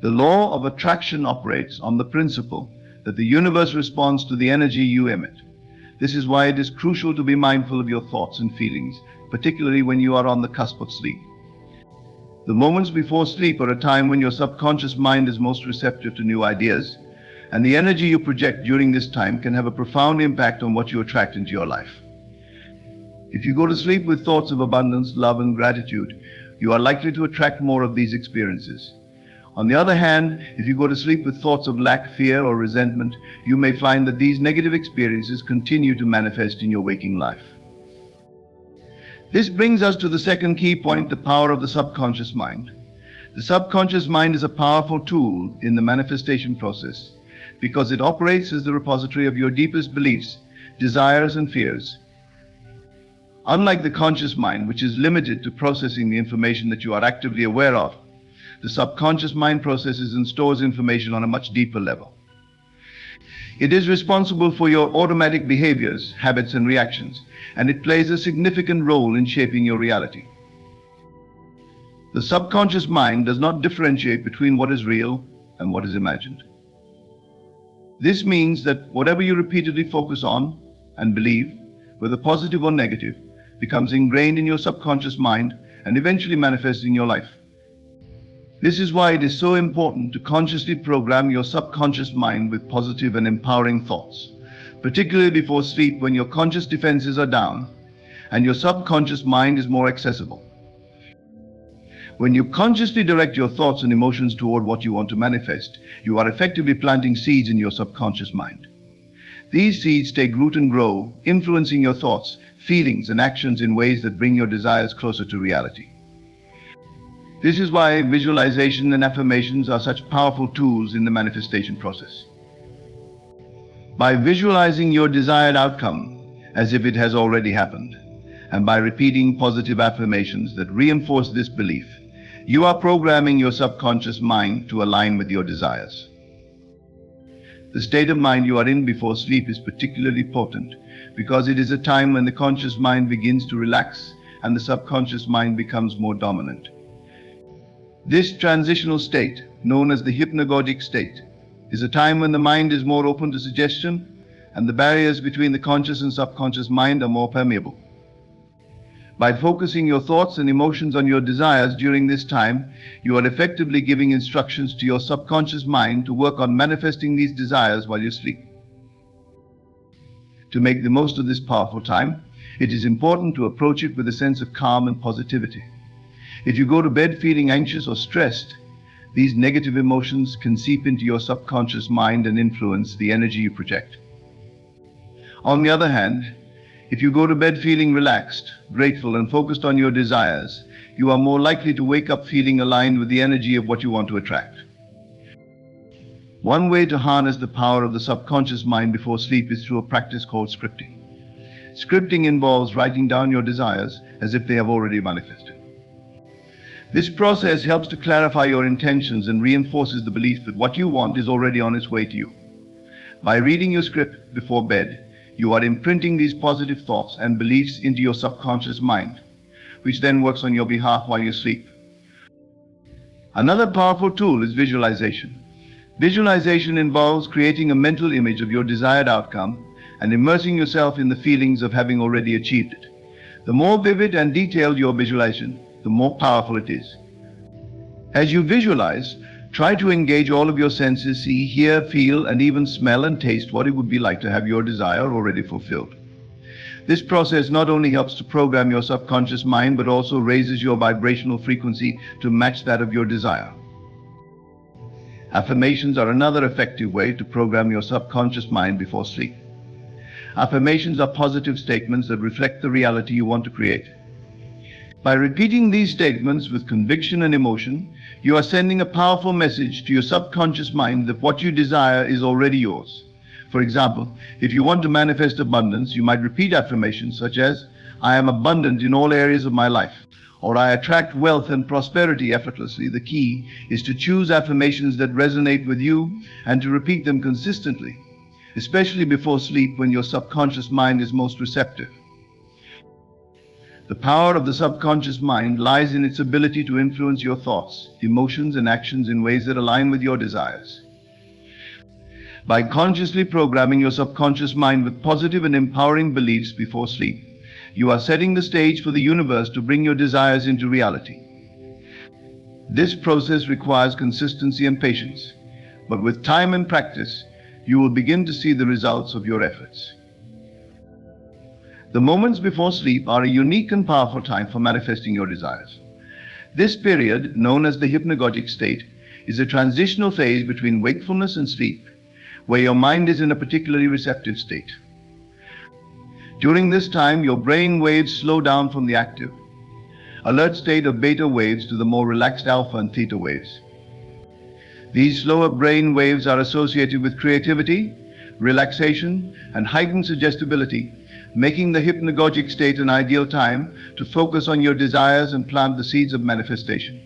The law of attraction operates on the principle that the universe responds to the energy you emit. This is why it is crucial to be mindful of your thoughts and feelings, particularly when you are on the cusp of sleep. The moments before sleep are a time when your subconscious mind is most receptive to new ideas, and the energy you project during this time can have a profound impact on what you attract into your life. If you go to sleep with thoughts of abundance, love, and gratitude, you are likely to attract more of these experiences. On the other hand, if you go to sleep with thoughts of lack, fear, or resentment, you may find that these negative experiences continue to manifest in your waking life. This brings us to the second key point, the power of the subconscious mind. The subconscious mind is a powerful tool in the manifestation process because it operates as the repository of your deepest beliefs, desires, and fears. Unlike the conscious mind, which is limited to processing the information that you are actively aware of, the subconscious mind processes and stores information on a much deeper level. It is responsible for your automatic behaviors, habits, and reactions, and it plays a significant role in shaping your reality. The subconscious mind does not differentiate between what is real and what is imagined. This means that whatever you repeatedly focus on and believe, whether positive or negative, becomes ingrained in your subconscious mind and eventually manifests in your life. This is why it is so important to consciously program your subconscious mind with positive and empowering thoughts, particularly before sleep when your conscious defenses are down and your subconscious mind is more accessible. When you consciously direct your thoughts and emotions toward what you want to manifest, you are effectively planting seeds in your subconscious mind. These seeds take root and grow, influencing your thoughts, feelings, and actions in ways that bring your desires closer to reality. This is why visualization and affirmations are such powerful tools in the manifestation process. By visualizing your desired outcome as if it has already happened, and by repeating positive affirmations that reinforce this belief, you are programming your subconscious mind to align with your desires. The state of mind you are in before sleep is particularly potent because it is a time when the conscious mind begins to relax and the subconscious mind becomes more dominant. This transitional state, known as the hypnagogic state, is a time when the mind is more open to suggestion and the barriers between the conscious and subconscious mind are more permeable. By focusing your thoughts and emotions on your desires during this time, you are effectively giving instructions to your subconscious mind to work on manifesting these desires while you sleep. To make the most of this powerful time, it is important to approach it with a sense of calm and positivity. If you go to bed feeling anxious or stressed, these negative emotions can seep into your subconscious mind and influence the energy you project. On the other hand, if you go to bed feeling relaxed, grateful, and focused on your desires, you are more likely to wake up feeling aligned with the energy of what you want to attract. One way to harness the power of the subconscious mind before sleep is through a practice called scripting. Scripting involves writing down your desires as if they have already manifested. This process helps to clarify your intentions and reinforces the belief that what you want is already on its way to you. By reading your script before bed, you are imprinting these positive thoughts and beliefs into your subconscious mind, which then works on your behalf while you sleep. Another powerful tool is visualization. Visualization involves creating a mental image of your desired outcome and immersing yourself in the feelings of having already achieved it. The more vivid and detailed your visualization, the more powerful it is. As you visualize, try to engage all of your senses, see, hear, feel, and even smell and taste what it would be like to have your desire already fulfilled. This process not only helps to program your subconscious mind, but also raises your vibrational frequency to match that of your desire. Affirmations are another effective way to program your subconscious mind before sleep. Affirmations are positive statements that reflect the reality you want to create. By repeating these statements with conviction and emotion, you are sending a powerful message to your subconscious mind that what you desire is already yours. For example, if you want to manifest abundance, you might repeat affirmations such as, "I am abundant in all areas of my life," or "I attract wealth and prosperity effortlessly." The key is to choose affirmations that resonate with you and to repeat them consistently, especially before sleep when your subconscious mind is most receptive. The power of the subconscious mind lies in its ability to influence your thoughts, emotions, and actions in ways that align with your desires. By consciously programming your subconscious mind with positive and empowering beliefs before sleep, you are setting the stage for the universe to bring your desires into reality. This process requires consistency and patience, but with time and practice, you will begin to see the results of your efforts. The moments before sleep are a unique and powerful time for manifesting your desires. This period, known as the hypnagogic state, is a transitional phase between wakefulness and sleep, where your mind is in a particularly receptive state. During this time, your brain waves slow down from the active, alert state of beta waves to the more relaxed alpha and theta waves. These slower brain waves are associated with creativity, relaxation, and heightened suggestibility, making the hypnagogic state an ideal time to focus on your desires and plant the seeds of manifestation.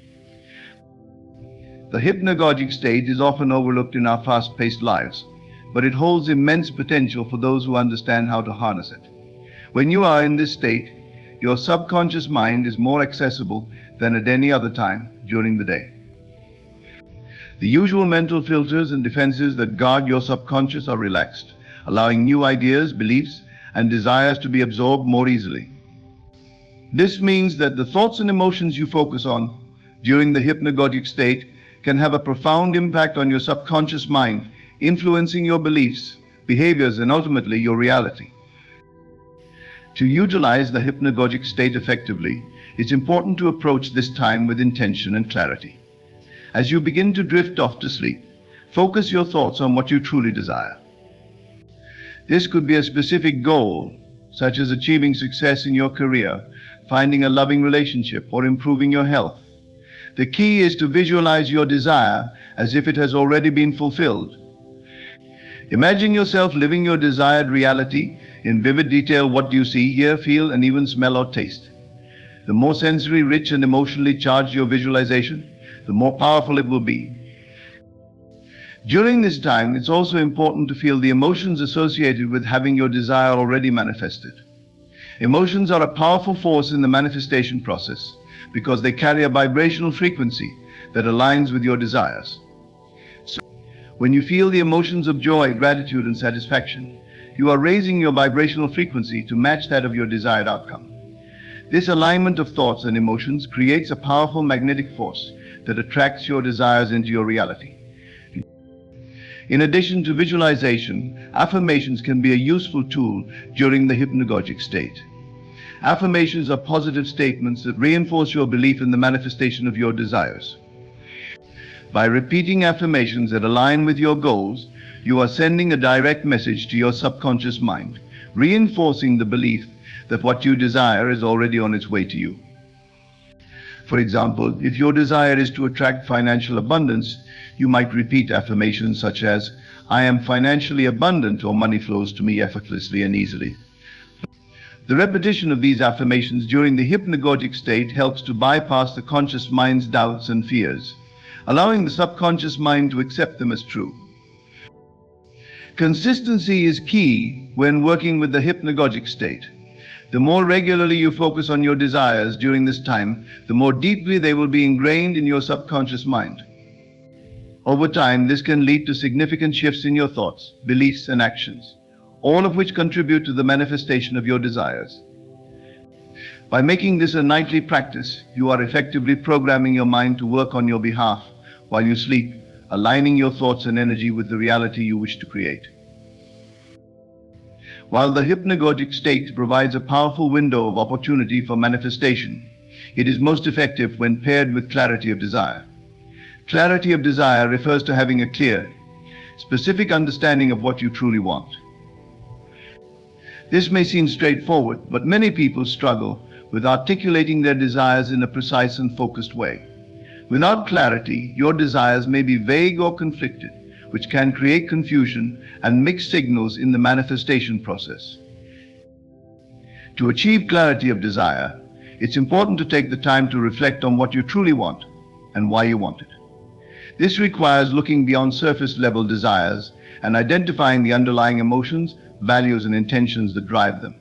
The hypnagogic state is often overlooked in our fast-paced lives, but it holds immense potential for those who understand how to harness it. When you are in this state, your subconscious mind is more accessible than at any other time during the day. The usual mental filters and defenses that guard your subconscious are relaxed, allowing new ideas, beliefs, and desires to be absorbed more easily. This means that the thoughts and emotions you focus on during the hypnagogic state can have a profound impact on your subconscious mind, influencing your beliefs, behaviors, and ultimately your reality. To utilize the hypnagogic state effectively, it's important to approach this time with intention and clarity. As you begin to drift off to sleep, focus your thoughts on what you truly desire. This could be a specific goal, such as achieving success in your career, finding a loving relationship, or improving your health. The key is to visualize your desire as if it has already been fulfilled. Imagine yourself living your desired reality in vivid detail what you see, hear, feel, and even smell or taste. The more sensory rich and emotionally charged your visualization, the more powerful it will be. During this time, it's also important to feel the emotions associated with having your desire already manifested. Emotions are a powerful force in the manifestation process because they carry a vibrational frequency that aligns with your desires. So, when you feel the emotions of joy, gratitude, and satisfaction, you are raising your vibrational frequency to match that of your desired outcome. This alignment of thoughts and emotions creates a powerful magnetic force that attracts your desires into your reality. In addition to visualization, affirmations can be a useful tool during the hypnagogic state. Affirmations are positive statements that reinforce your belief in the manifestation of your desires. By repeating affirmations that align with your goals, you are sending a direct message to your subconscious mind, reinforcing the belief that what you desire is already on its way to you. For example, if your desire is to attract financial abundance, you might repeat affirmations such as, "I am financially abundant," or "Money flows to me effortlessly and easily." The repetition of these affirmations during the hypnagogic state helps to bypass the conscious mind's doubts and fears, allowing the subconscious mind to accept them as true. Consistency is key when working with the hypnagogic state. The more regularly you focus on your desires during this time, the more deeply they will be ingrained in your subconscious mind. Over time, this can lead to significant shifts in your thoughts, beliefs, and actions, all of which contribute to the manifestation of your desires. By making this a nightly practice, you are effectively programming your mind to work on your behalf while you sleep, aligning your thoughts and energy with the reality you wish to create. While the hypnagogic state provides a powerful window of opportunity for manifestation, it is most effective when paired with clarity of desire. Clarity of desire refers to having a clear, specific understanding of what you truly want. This may seem straightforward, but many people struggle with articulating their desires in a precise and focused way. Without clarity, your desires may be vague or conflicted, which can create confusion and mixed signals in the manifestation process. To achieve clarity of desire, it's important to take the time to reflect on what you truly want and why you want it. This requires looking beyond surface-level desires and identifying the underlying emotions, values, and intentions that drive them.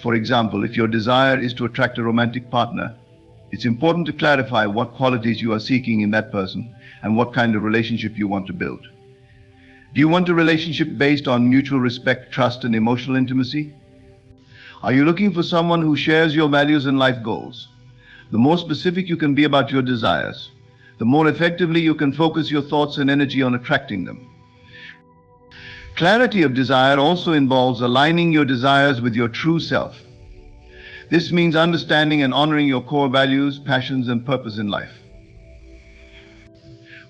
For example, if your desire is to attract a romantic partner, it's important to clarify what qualities you are seeking in that person and what kind of relationship you want to build. Do you want a relationship based on mutual respect, trust, and emotional intimacy? Are you looking for someone who shares your values and life goals? The more specific you can be about your desires, the more effectively you can focus your thoughts and energy on attracting them. Clarity of desire also involves aligning your desires with your true self. This means understanding and honoring your core values, passions, and purpose in life.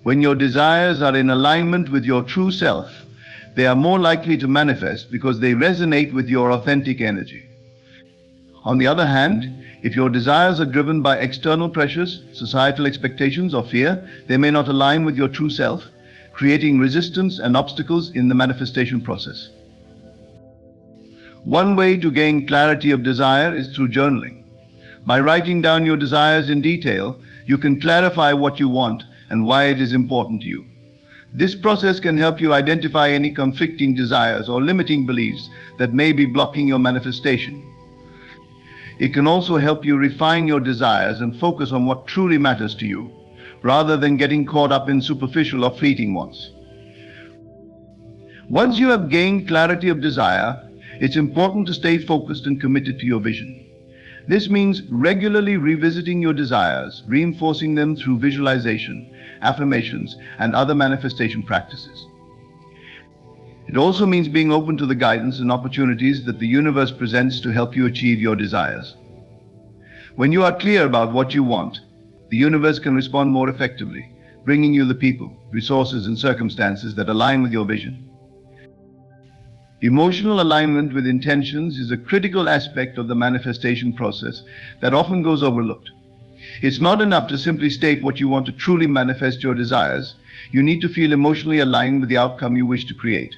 When your desires are in alignment with your true self, they are more likely to manifest because they resonate with your authentic energy. On the other hand, if your desires are driven by external pressures, societal expectations, or fear, they may not align with your true self, creating resistance and obstacles in the manifestation process. One way to gain clarity of desire is through journaling. By writing down your desires in detail, you can clarify what you want and why it is important to you. This process can help you identify any conflicting desires or limiting beliefs that may be blocking your manifestation. It can also help you refine your desires and focus on what truly matters to you, rather than getting caught up in superficial or fleeting wants. Once you have gained clarity of desire, it's important to stay focused and committed to your vision. This means regularly revisiting your desires, reinforcing them through visualization, affirmations, and other manifestation practices. It also means being open to the guidance and opportunities that the universe presents to help you achieve your desires. When you are clear about what you want, the universe can respond more effectively, bringing you the people, resources, and circumstances that align with your vision. Emotional alignment with intentions is a critical aspect of the manifestation process that often goes overlooked. It's not enough to simply state what you want to truly manifest your desires. You need to feel emotionally aligned with the outcome you wish to create.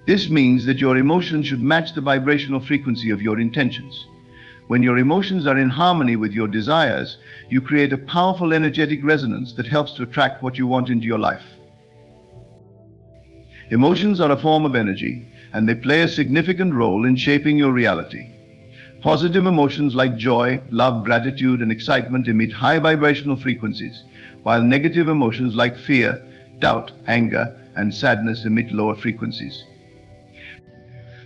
This means that your emotions should match the vibrational frequency of your intentions. When your emotions are in harmony with your desires, you create a powerful energetic resonance that helps to attract what you want into your life. Emotions are a form of energy, and they play a significant role in shaping your reality. Positive emotions like joy, love, gratitude, and excitement emit high vibrational frequencies, while negative emotions like fear, doubt, anger, and sadness emit lower frequencies.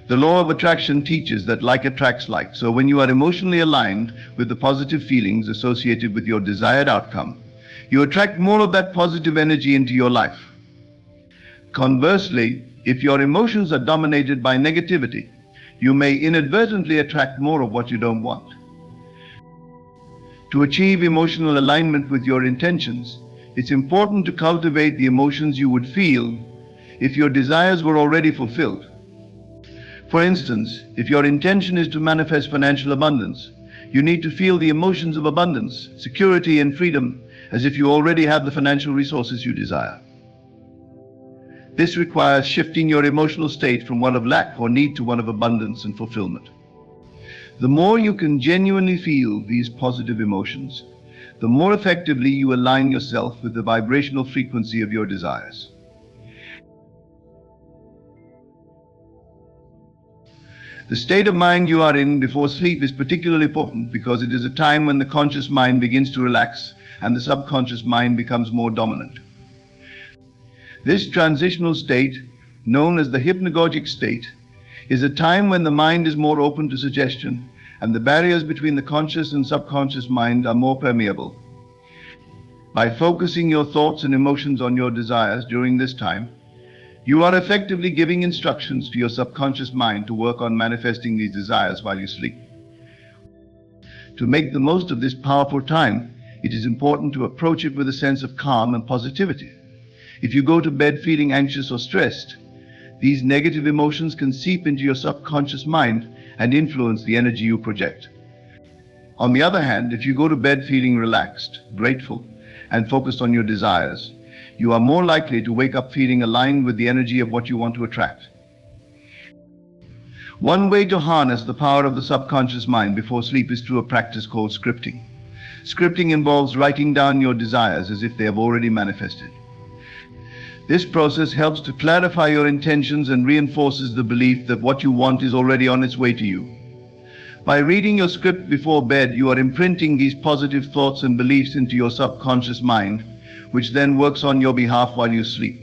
The law of attraction teaches that like attracts like, so when you are emotionally aligned with the positive feelings associated with your desired outcome, you attract more of that positive energy into your life. Conversely, if your emotions are dominated by negativity, you may inadvertently attract more of what you don't want. To achieve emotional alignment with your intentions, it's important to cultivate the emotions you would feel if your desires were already fulfilled. For instance, if your intention is to manifest financial abundance, you need to feel the emotions of abundance, security, and freedom as if you already have the financial resources you desire. This requires shifting your emotional state from one of lack or need to one of abundance and fulfillment. The more you can genuinely feel these positive emotions, the more effectively you align yourself with the vibrational frequency of your desires. The state of mind you are in before sleep is particularly important because it is a time when the conscious mind begins to relax and the subconscious mind becomes more dominant. This transitional state, known as the hypnagogic state, is a time when the mind is more open to suggestion and the barriers between the conscious and subconscious mind are more permeable. By focusing your thoughts and emotions on your desires during this time, you are effectively giving instructions to your subconscious mind to work on manifesting these desires while you sleep. To make the most of this powerful time, it is important to approach it with a sense of calm and positivity. If you go to bed feeling anxious or stressed, these negative emotions can seep into your subconscious mind and influence the energy you project. On the other hand, if you go to bed feeling relaxed, grateful, and focused on your desires, you are more likely to wake up feeling aligned with the energy of what you want to attract. One way to harness the power of the subconscious mind before sleep is through a practice called scripting. Scripting involves writing down your desires as if they have already manifested. This process helps to clarify your intentions and reinforces the belief that what you want is already on its way to you. By reading your script before bed, you are imprinting these positive thoughts and beliefs into your subconscious mind, which then works on your behalf while you sleep.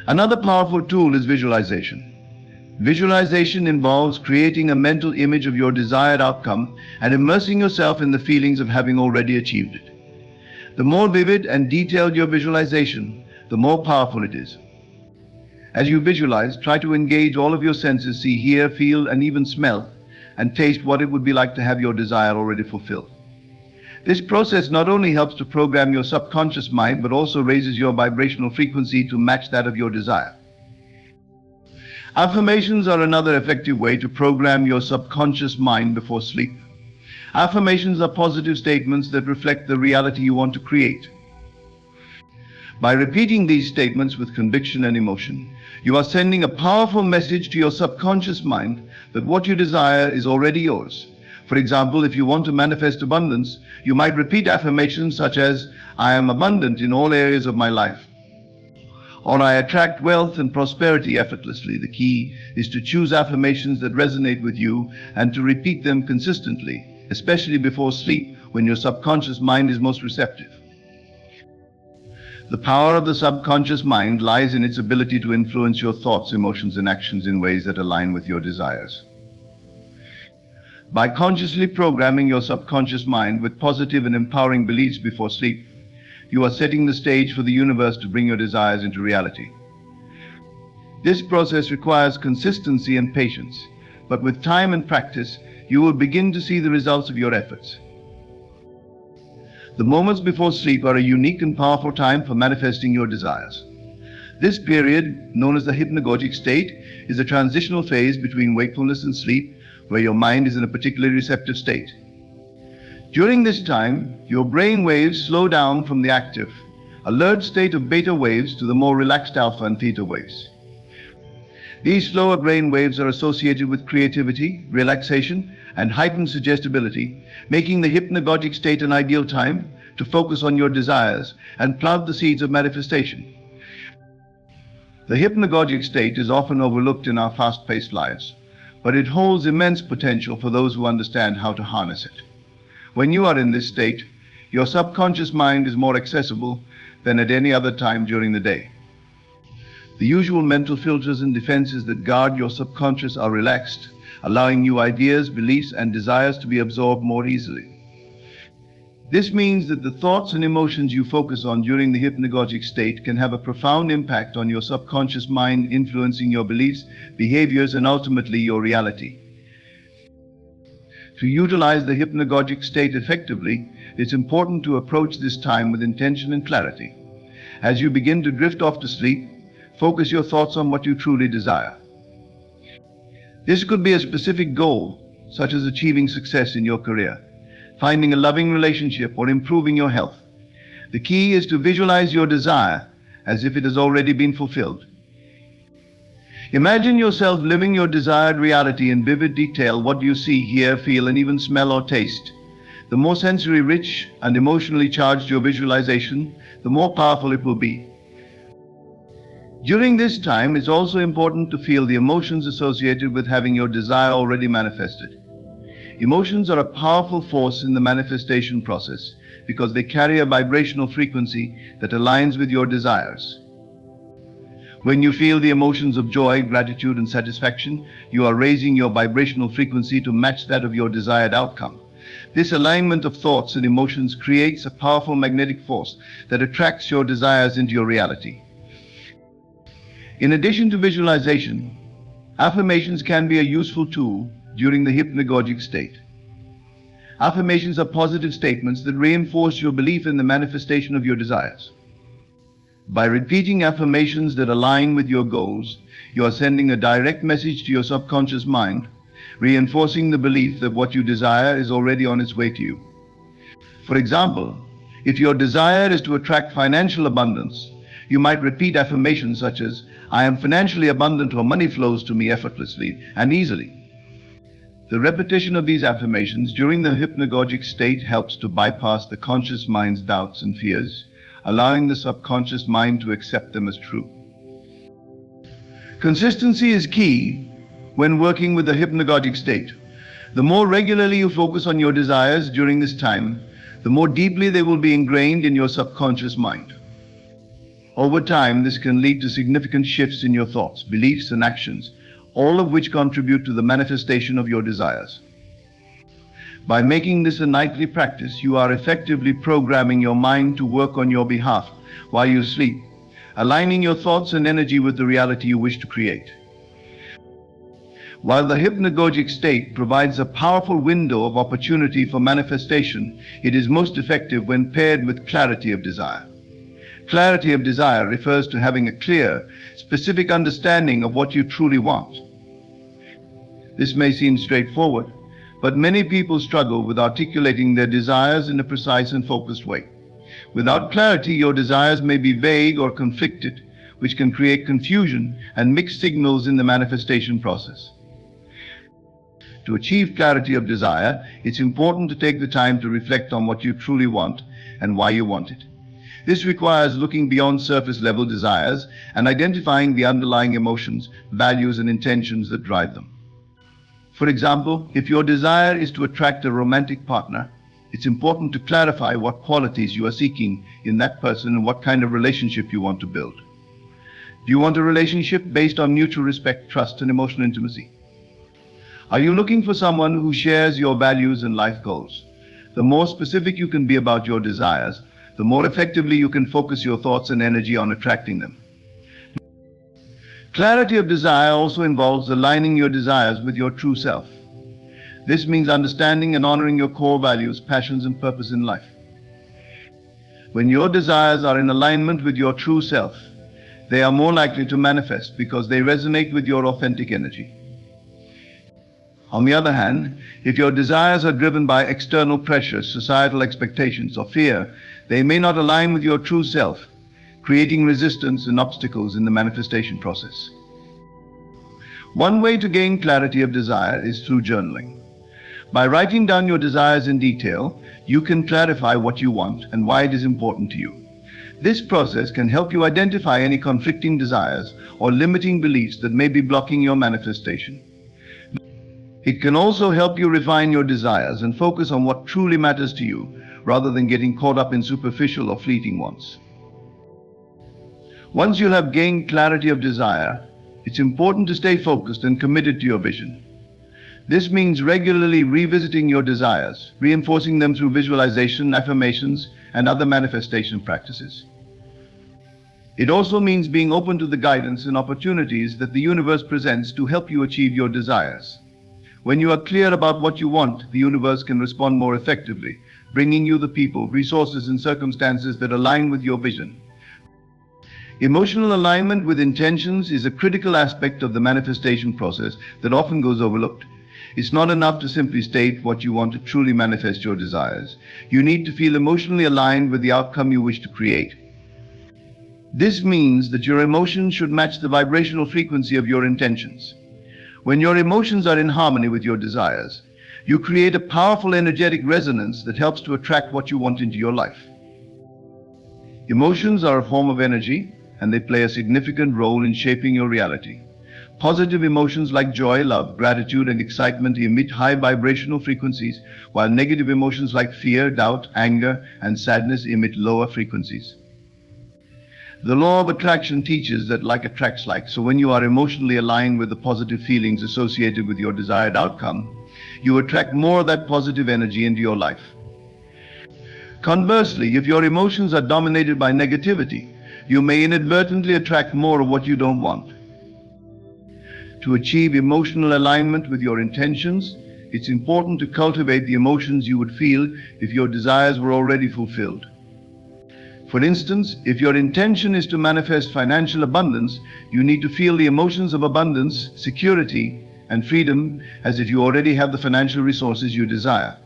Another powerful tool is visualization. Visualization involves creating a mental image of your desired outcome and immersing yourself in the feelings of having already achieved it. The more vivid and detailed your visualization, the more powerful it is. As you visualize, try to engage all of your senses, see, hear, feel, and even smell, and taste what it would be like to have your desire already fulfilled. This process not only helps to program your subconscious mind, but also raises your vibrational frequency to match that of your desire. Affirmations are another effective way to program your subconscious mind before sleep. Affirmations are positive statements that reflect the reality you want to create. By repeating these statements with conviction and emotion, you are sending a powerful message to your subconscious mind that what you desire is already yours. For example, if you want to manifest abundance, you might repeat affirmations such as, "I am abundant in all areas of my life," or "I attract wealth and prosperity effortlessly." The key is to choose affirmations that resonate with you and to repeat them consistently, especially before sleep when your subconscious mind is most receptive. The power of the subconscious mind lies in its ability to influence your thoughts, emotions, and actions in ways that align with your desires. By consciously programming your subconscious mind with positive and empowering beliefs before sleep, you are setting the stage for the universe to bring your desires into reality. This process requires consistency and patience, but with time and practice, you will begin to see the results of your efforts. The moments before sleep are a unique and powerful time for manifesting your desires. This period, known as the hypnagogic state, is a transitional phase between wakefulness and sleep, where your mind is in a particularly receptive state. During this time, your brain waves slow down from the active, alert state of beta waves to the more relaxed alpha and theta waves. These slower brain waves are associated with creativity, relaxation, and heightened suggestibility, making the hypnagogic state an ideal time to focus on your desires and plant the seeds of manifestation. The hypnagogic state is often overlooked in our fast-paced lives, but it holds immense potential for those who understand how to harness it. When you are in this state, your subconscious mind is more accessible than at any other time during the day. The usual mental filters and defenses that guard your subconscious are relaxed, allowing new ideas, beliefs, and desires to be absorbed more easily. This means that the thoughts and emotions you focus on during the hypnagogic state can have a profound impact on your subconscious mind, influencing your beliefs, behaviors, and ultimately your reality. To utilize the hypnagogic state effectively, it's important to approach this time with intention and clarity. As you begin to drift off to sleep, focus your thoughts on what you truly desire. This could be a specific goal, such as achieving success in your career, finding a loving relationship, or improving your health. The key is to visualize your desire as if it has already been fulfilled. Imagine yourself living your desired reality in vivid detail. What you see, hear, feel, and even smell or taste. The more sensory rich and emotionally charged your visualization, the more powerful it will be. During this time, it's also important to feel the emotions associated with having your desire already manifested. Emotions are a powerful force in the manifestation process because they carry a vibrational frequency that aligns with your desires. When you feel the emotions of joy, gratitude, and satisfaction, you are raising your vibrational frequency to match that of your desired outcome. This alignment of thoughts and emotions creates a powerful magnetic force that attracts your desires into your reality. In addition to visualization, affirmations can be a useful tool during the hypnagogic state. Affirmations are positive statements that reinforce your belief in the manifestation of your desires. By repeating affirmations that align with your goals, you are sending a direct message to your subconscious mind, reinforcing the belief that what you desire is already on its way to you. For example, if your desire is to attract financial abundance, you might repeat affirmations such as, "I am financially abundant," or "Money flows to me effortlessly and easily." The repetition of these affirmations during the hypnagogic state helps to bypass the conscious mind's doubts and fears, allowing the subconscious mind to accept them as true. Consistency is key when working with the hypnagogic state. The more regularly you focus on your desires during this time, the more deeply they will be ingrained in your subconscious mind. Over time, this can lead to significant shifts in your thoughts, beliefs, and actions, all of which contribute to the manifestation of your desires. By making this a nightly practice, you are effectively programming your mind to work on your behalf while you sleep, aligning your thoughts and energy with the reality you wish to create. While the hypnagogic state provides a powerful window of opportunity for manifestation, it is most effective when paired with clarity of desire. Clarity of desire refers to having a clear, specific understanding of what you truly want. This may seem straightforward, but many people struggle with articulating their desires in a precise and focused way. Without clarity, your desires may be vague or conflicted, which can create confusion and mixed signals in the manifestation process. To achieve clarity of desire, it's important to take the time to reflect on what you truly want and why you want it. This requires looking beyond surface-level desires and identifying the underlying emotions, values, and intentions that drive them. For example, if your desire is to attract a romantic partner, it's important to clarify what qualities you are seeking in that person and what kind of relationship you want to build. Do you want a relationship based on mutual respect, trust, and emotional intimacy? Are you looking for someone who shares your values and life goals? The more specific you can be about your desires, the more effectively you can focus your thoughts and energy on attracting them. Clarity of desire also involves aligning your desires with your true self. This means understanding and honoring your core values, passions, and purpose in life. When your desires are in alignment with your true self, they are more likely to manifest because they resonate with your authentic energy. On the other hand, if your desires are driven by external pressures, societal expectations, or fear, they may not align with your true self, creating resistance and obstacles in the manifestation process. One way to gain clarity of desire is through journaling. By writing down your desires in detail, you can clarify what you want and why it is important to you. This process can help you identify any conflicting desires or limiting beliefs that may be blocking your manifestation. It can also help you refine your desires and focus on what truly matters to you, rather than getting caught up in superficial or fleeting wants. Once you have gained clarity of desire, it's important to stay focused and committed to your vision. This means regularly revisiting your desires, reinforcing them through visualization, affirmations, and other manifestation practices. It also means being open to the guidance and opportunities that the universe presents to help you achieve your desires. When you are clear about what you want, the universe can respond more effectively, bringing you the people, resources, and circumstances that align with your vision. Emotional alignment with intentions is a critical aspect of the manifestation process that often goes overlooked. It's not enough to simply state what you want to truly manifest your desires. You need to feel emotionally aligned with the outcome you wish to create. This means that your emotions should match the vibrational frequency of your intentions. When your emotions are in harmony with your desires, you create a powerful energetic resonance that helps to attract what you want into your life. Emotions are a form of energy, and they play a significant role in shaping your reality. Positive emotions like joy, love, gratitude, and excitement emit high vibrational frequencies, while negative emotions like fear, doubt, anger, and sadness emit lower frequencies. The law of attraction teaches that like attracts like, so when you are emotionally aligned with the positive feelings associated with your desired outcome, you attract more of that positive energy into your life. Conversely, if your emotions are dominated by negativity, you may inadvertently attract more of what you don't want. To achieve emotional alignment with your intentions, it's important to cultivate the emotions you would feel if your desires were already fulfilled. For instance, if your intention is to manifest financial abundance, you need to feel the emotions of abundance, security, and freedom as if you already have the financial resources you desire.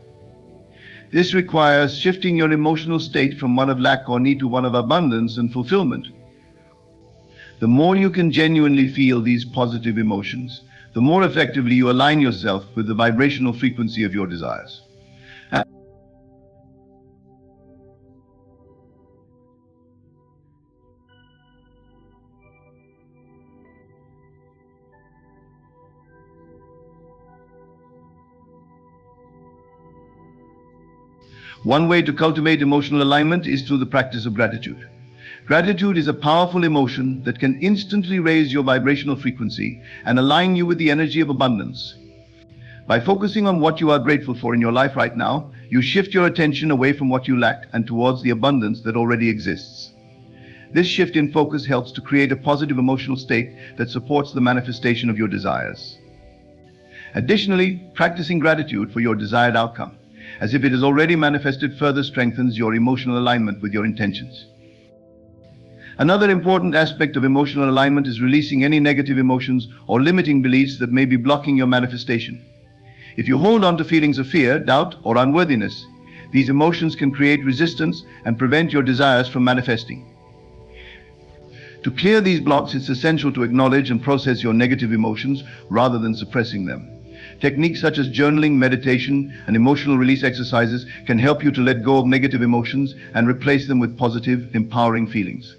This requires shifting your emotional state from one of lack or need to one of abundance and fulfillment. The more you can genuinely feel these positive emotions, the more effectively you align yourself with the vibrational frequency of your desires. One way to cultivate emotional alignment is through the practice of gratitude. Gratitude is a powerful emotion that can instantly raise your vibrational frequency and align you with the energy of abundance. By focusing on what you are grateful for in your life right now, you shift your attention away from what you lack and towards the abundance that already exists. This shift in focus helps to create a positive emotional state that supports the manifestation of your desires. Additionally, practicing gratitude for your desired outcome, as if it is already manifested, further strengthens your emotional alignment with your intentions. Another important aspect of emotional alignment is releasing any negative emotions or limiting beliefs that may be blocking your manifestation. If you hold on to feelings of fear, doubt, or unworthiness, these emotions can create resistance and prevent your desires from manifesting. To clear these blocks, it's essential to acknowledge and process your negative emotions rather than suppressing them. Techniques such as journaling, meditation, and emotional release exercises can help you to let go of negative emotions and replace them with positive, empowering feelings.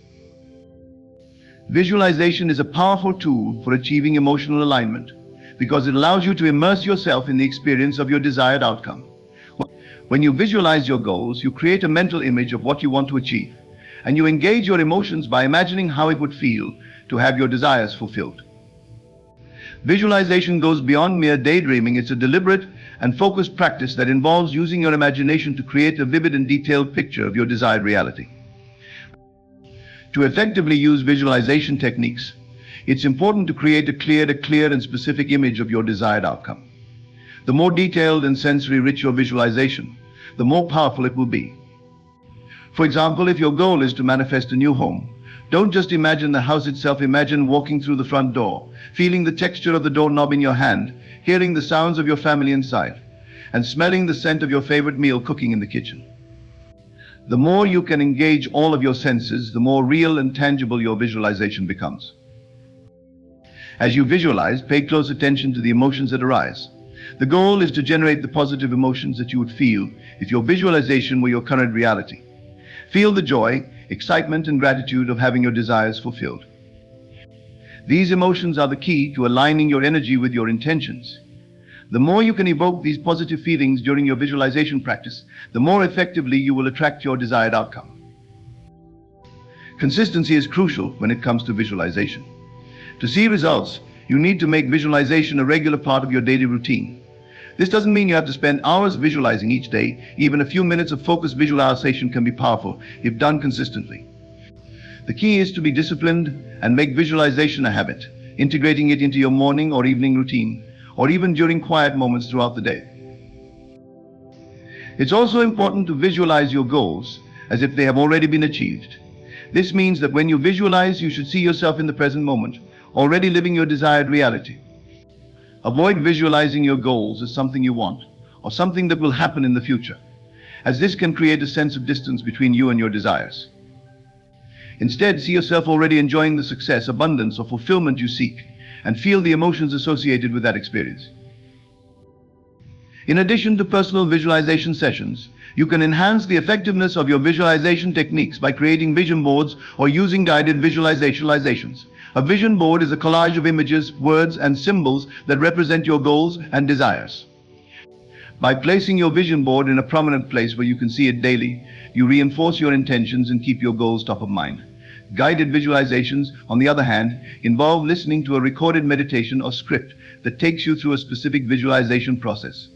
Visualization is a powerful tool for achieving emotional alignment because it allows you to immerse yourself in the experience of your desired outcome. When you visualize your goals, you create a mental image of what you want to achieve, and you engage your emotions by imagining how it would feel to have your desires fulfilled. Visualization goes beyond mere daydreaming. It's a deliberate and focused practice that involves using your imagination to create a vivid and detailed picture of your desired reality. To effectively use visualization techniques, it's important to create a clear and specific image of your desired outcome. The more detailed and sensory-rich your visualization, the more powerful it will be. For example, if your goal is to manifest a new home, don't just imagine the house itself. Imagine walking through the front door, feeling the texture of the doorknob in your hand, hearing the sounds of your family inside, and smelling the scent of your favorite meal cooking in the kitchen. The more you can engage all of your senses, the more real and tangible your visualization becomes. As you visualize, pay close attention to the emotions that arise. The goal is to generate the positive emotions that you would feel if your visualization were your current reality. Feel the joy, excitement, and gratitude of having your desires fulfilled. These emotions are the key to aligning your energy with your intentions. The more you can evoke these positive feelings during your visualization practice, the more effectively you will attract your desired outcome. Consistency is crucial when it comes to visualization. To see results, you need to make visualization a regular part of your daily routine. This doesn't mean you have to spend hours visualizing each day. Even a few minutes of focused visualization can be powerful if done consistently. The key is to be disciplined and make visualization a habit, integrating it into your morning or evening routine, or even during quiet moments throughout the day. It's also important to visualize your goals as if they have already been achieved. This means that when you visualize, you should see yourself in the present moment, already living your desired reality. Avoid visualizing your goals as something you want, or something that will happen in the future, as this can create a sense of distance between you and your desires. Instead, see yourself already enjoying the success, abundance, or fulfillment you seek, and feel the emotions associated with that experience. In addition to personal visualization sessions, you can enhance the effectiveness of your visualization techniques by creating vision boards or using guided visualizations. A vision board is a collage of images, words, and symbols that represent your goals and desires. By placing your vision board in a prominent place where you can see it daily, you reinforce your intentions and keep your goals top of mind. Guided visualizations, on the other hand, involve listening to a recorded meditation or script that takes you through a specific visualization process.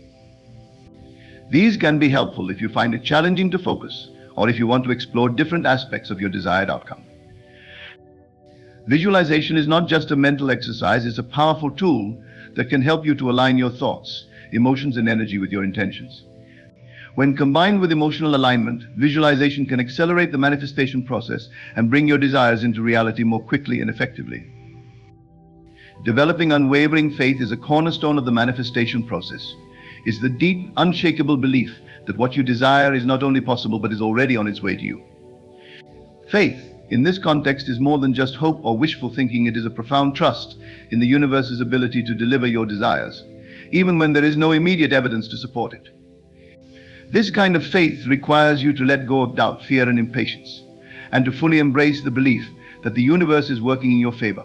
These can be helpful if you find it challenging to focus or if you want to explore different aspects of your desired outcome. Visualization is not just a mental exercise, it's a powerful tool that can help you to align your thoughts, emotions, and energy with your intentions. When combined with emotional alignment, visualization can accelerate the manifestation process and bring your desires into reality more quickly and effectively. Developing unwavering faith is a cornerstone of the manifestation process. It's the deep, unshakable belief that what you desire is not only possible but is already on its way to you. Faith, in this context, is more than just hope or wishful thinking. It is a profound trust in the universe's ability to deliver your desires, even when there is no immediate evidence to support it. This kind of faith requires you to let go of doubt, fear, and impatience, and to fully embrace the belief that the universe is working in your favor,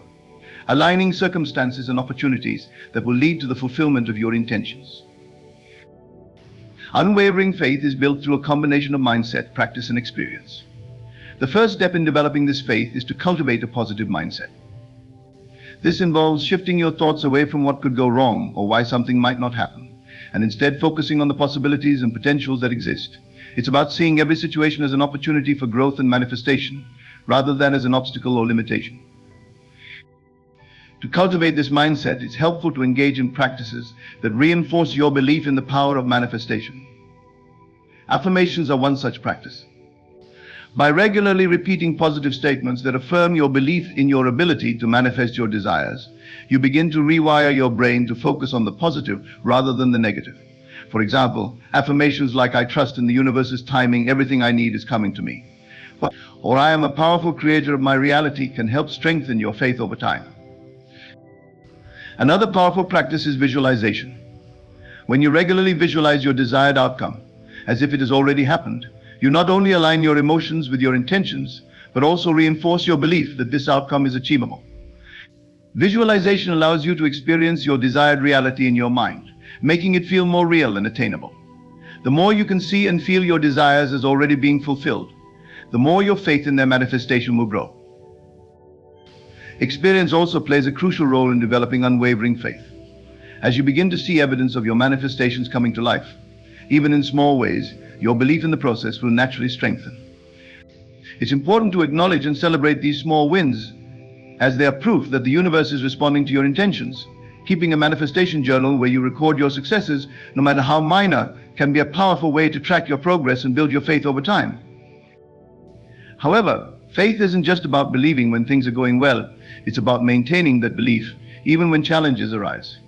aligning circumstances and opportunities that will lead to the fulfillment of your intentions. Unwavering faith is built through a combination of mindset, practice, and experience. The first step in developing this faith is to cultivate a positive mindset. This involves shifting your thoughts away from what could go wrong or why something might not happen, and instead focusing on the possibilities and potentials that exist. It's about seeing every situation as an opportunity for growth and manifestation, rather than as an obstacle or limitation. To cultivate this mindset, it's helpful to engage in practices that reinforce your belief in the power of manifestation. Affirmations are one such practice. By regularly repeating positive statements that affirm your belief in your ability to manifest your desires, you begin to rewire your brain to focus on the positive rather than the negative. For example, affirmations like "I trust in the universe's timing, everything I need is coming to me," or "I am a powerful creator of my reality" can help strengthen your faith over time. Another powerful practice is visualization. When you regularly visualize your desired outcome, as if it has already happened, you not only align your emotions with your intentions, but also reinforce your belief that this outcome is achievable. Visualization allows you to experience your desired reality in your mind, making it feel more real and attainable. The more you can see and feel your desires as already being fulfilled, the more your faith in their manifestation will grow. Experience also plays a crucial role in developing unwavering faith. As you begin to see evidence of your manifestations coming to life, even in small ways, your belief in the process will naturally strengthen. It's important to acknowledge and celebrate these small wins, as they are proof that the universe is responding to your intentions. Keeping a manifestation journal where you record your successes, no matter how minor, can be a powerful way to track your progress and build your faith over time. However, faith isn't just about believing when things are going well. It's about maintaining that belief, even when challenges arise.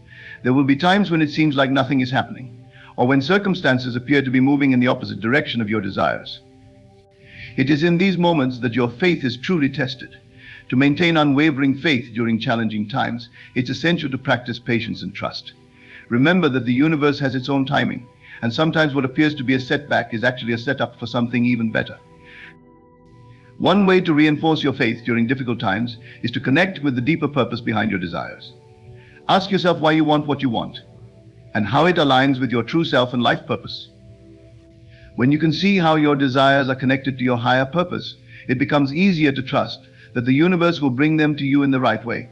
There will be times when it seems like nothing is happening, or when circumstances appear to be moving in the opposite direction of your desires. It is in these moments that your faith is truly tested. To maintain unwavering faith during challenging times, it's essential to practice patience and trust. Remember that the universe has its own timing, and sometimes what appears to be a setback is actually a setup for something even better. One way to reinforce your faith during difficult times is to connect with the deeper purpose behind your desires. Ask yourself why you want what you want, and how it aligns with your true self and life purpose. When you can see how your desires are connected to your higher purpose, it becomes easier to trust that the universe will bring them to you in the right way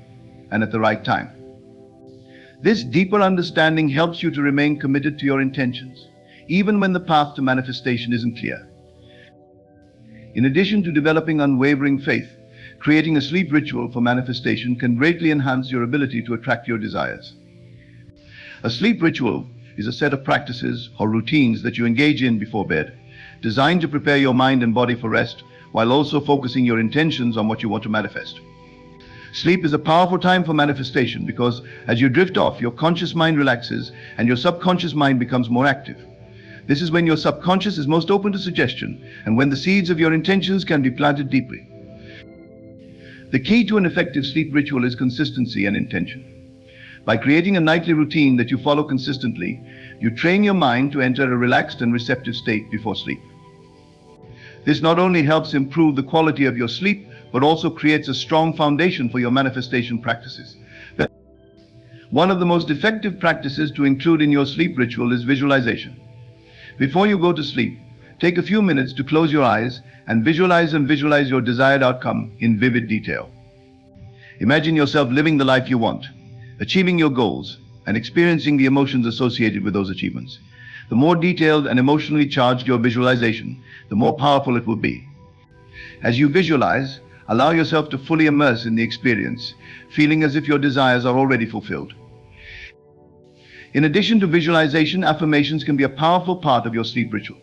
and at the right time. This deeper understanding helps you to remain committed to your intentions, even when the path to manifestation isn't clear. In addition to developing unwavering faith, creating a sleep ritual for manifestation can greatly enhance your ability to attract your desires. A sleep ritual is a set of practices or routines that you engage in before bed, designed to prepare your mind and body for rest, while also focusing your intentions on what you want to manifest. Sleep is a powerful time for manifestation because as you drift off, your conscious mind relaxes and your subconscious mind becomes more active. This is when your subconscious is most open to suggestion and when the seeds of your intentions can be planted deeply. The key to an effective sleep ritual is consistency and intention. By creating a nightly routine that you follow consistently, you train your mind to enter a relaxed and receptive state before sleep. This not only helps improve the quality of your sleep, but also creates a strong foundation for your manifestation practices. One of the most effective practices to include in your sleep ritual is visualization. Before you go to sleep, take a few minutes to close your eyes and visualize your desired outcome in vivid detail. Imagine yourself living the life you want, achieving your goals, and experiencing the emotions associated with those achievements. The more detailed and emotionally charged your visualization, the more powerful it will be. As you visualize, allow yourself to fully immerse in the experience, feeling as if your desires are already fulfilled. In addition to visualization, affirmations can be a powerful part of your sleep ritual.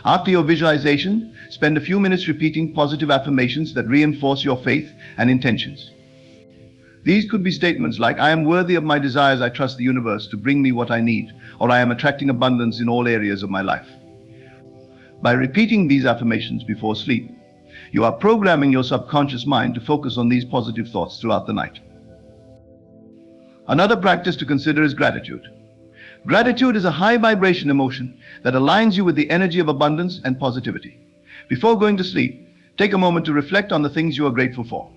After your visualization, spend a few minutes repeating positive affirmations that reinforce your faith and intentions. These could be statements like, I am worthy of my desires, I trust the universe to bring me what I need, or I am attracting abundance in all areas of my life. By repeating these affirmations before sleep, you are programming your subconscious mind to focus on these positive thoughts throughout the night. Another practice to consider is gratitude. Gratitude is a high vibration emotion that aligns you with the energy of abundance and positivity. Before going to sleep, take a moment to reflect on the things you are grateful for,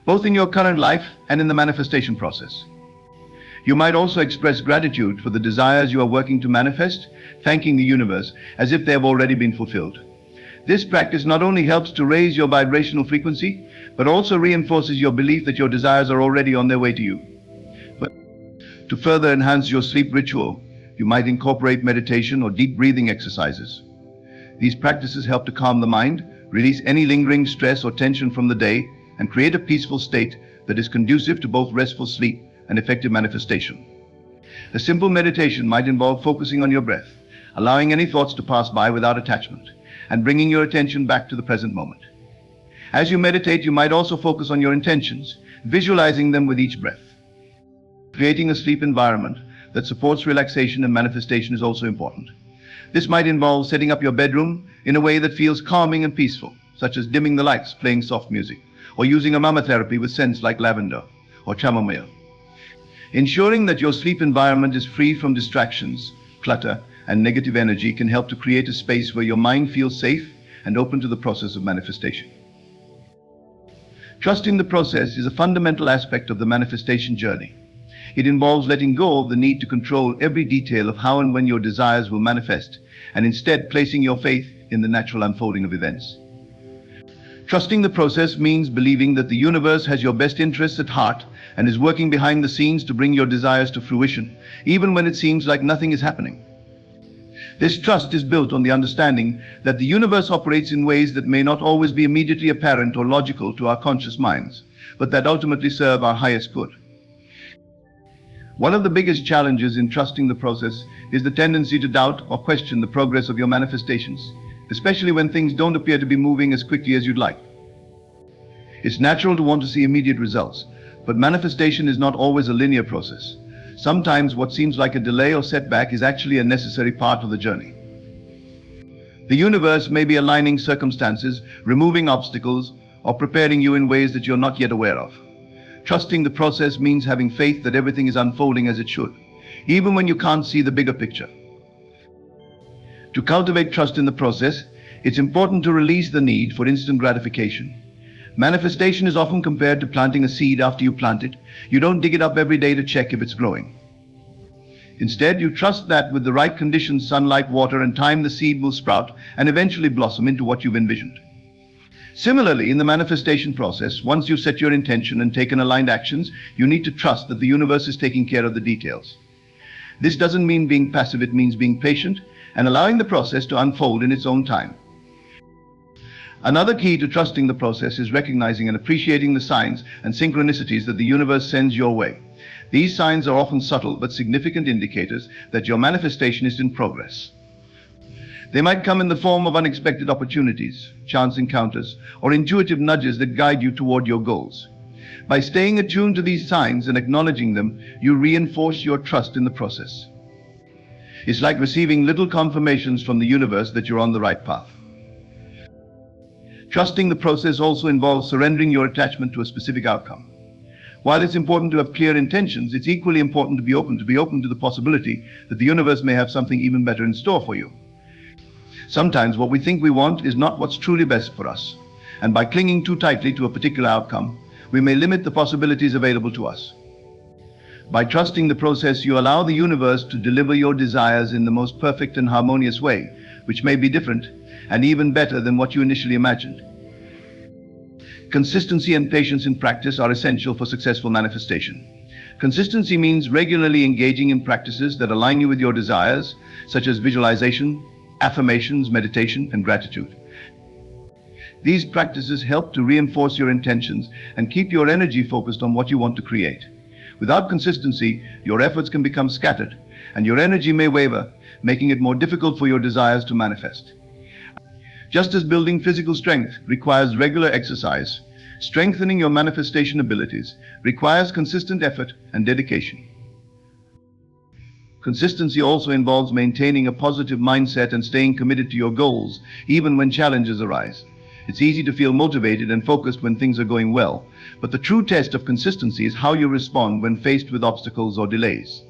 both in your current life and in the manifestation process. You might also express gratitude for the desires you are working to manifest, thanking the universe as if they have already been fulfilled. This practice not only helps to raise your vibrational frequency, but also reinforces your belief that your desires are already on their way to you. But to further enhance your sleep ritual, you might incorporate meditation or deep breathing exercises. These practices help to calm the mind, release any lingering stress or tension from the day, and create a peaceful state that is conducive to both restful sleep and effective manifestation. A simple meditation might involve focusing on your breath, allowing any thoughts to pass by without attachment, and bringing your attention back to the present moment. As you meditate, you might also focus on your intentions, visualizing them with each breath. Creating a sleep environment that supports relaxation and manifestation is also important. This might involve setting up your bedroom in a way that feels calming and peaceful, such as dimming the lights, playing soft music, or using aromatherapy with scents like lavender or chamomile. Ensuring that your sleep environment is free from distractions, clutter, and negative energy can help to create a space where your mind feels safe and open to the process of manifestation. Trusting the process is a fundamental aspect of the manifestation journey. It involves letting go of the need to control every detail of how and when your desires will manifest, and instead placing your faith in the natural unfolding of events. Trusting the process means believing that the universe has your best interests at heart and is working behind the scenes to bring your desires to fruition, even when it seems like nothing is happening. This trust is built on the understanding that the universe operates in ways that may not always be immediately apparent or logical to our conscious minds, but that ultimately serve our highest good. One of the biggest challenges in trusting the process is the tendency to doubt or question the progress of your manifestations, especially when things don't appear to be moving as quickly as you'd like. It's natural to want to see immediate results, but manifestation is not always a linear process. Sometimes what seems like a delay or setback is actually a necessary part of the journey. The universe may be aligning circumstances, removing obstacles, or preparing you in ways that you're not yet aware of. Trusting the process means having faith that everything is unfolding as it should, even when you can't see the bigger picture. To cultivate trust in the process, it's important to release the need for instant gratification. Manifestation is often compared to planting a seed after you plant it. You don't dig it up every day to check if it's growing. Instead, you trust that with the right conditions, sunlight, water, and time, the seed will sprout and eventually blossom into what you've envisioned. Similarly, in the manifestation process, once you've set your intention and taken aligned actions, you need to trust that the universe is taking care of the details. This doesn't mean being passive, it means being patient and allowing the process to unfold in its own time. Another key to trusting the process is recognizing and appreciating the signs and synchronicities that the universe sends your way. These signs are often subtle but significant indicators that your manifestation is in progress. They might come in the form of unexpected opportunities, chance encounters, or intuitive nudges that guide you toward your goals. By staying attuned to these signs and acknowledging them, you reinforce your trust in the process. It's like receiving little confirmations from the universe that you're on the right path. Trusting the process also involves surrendering your attachment to a specific outcome. While it's important to have clear intentions, it's equally important to be open to the possibility that the universe may have something even better in store for you. Sometimes what we think we want is not what's truly best for us, and by clinging too tightly to a particular outcome, we may limit the possibilities available to us. By trusting the process, you allow the universe to deliver your desires in the most perfect and harmonious way, which may be different and even better than what you initially imagined. Consistency and patience in practice are essential for successful manifestation. Consistency means regularly engaging in practices that align you with your desires, such as visualization, affirmations, meditation, and gratitude. These practices help to reinforce your intentions and keep your energy focused on what you want to create. Without consistency, your efforts can become scattered, and your energy may waver, making it more difficult for your desires to manifest. Just as building physical strength requires regular exercise, strengthening your manifestation abilities requires consistent effort and dedication. Consistency also involves maintaining a positive mindset and staying committed to your goals, even when challenges arise. It's easy to feel motivated and focused when things are going well, but the true test of consistency is how you respond when faced with obstacles or delays.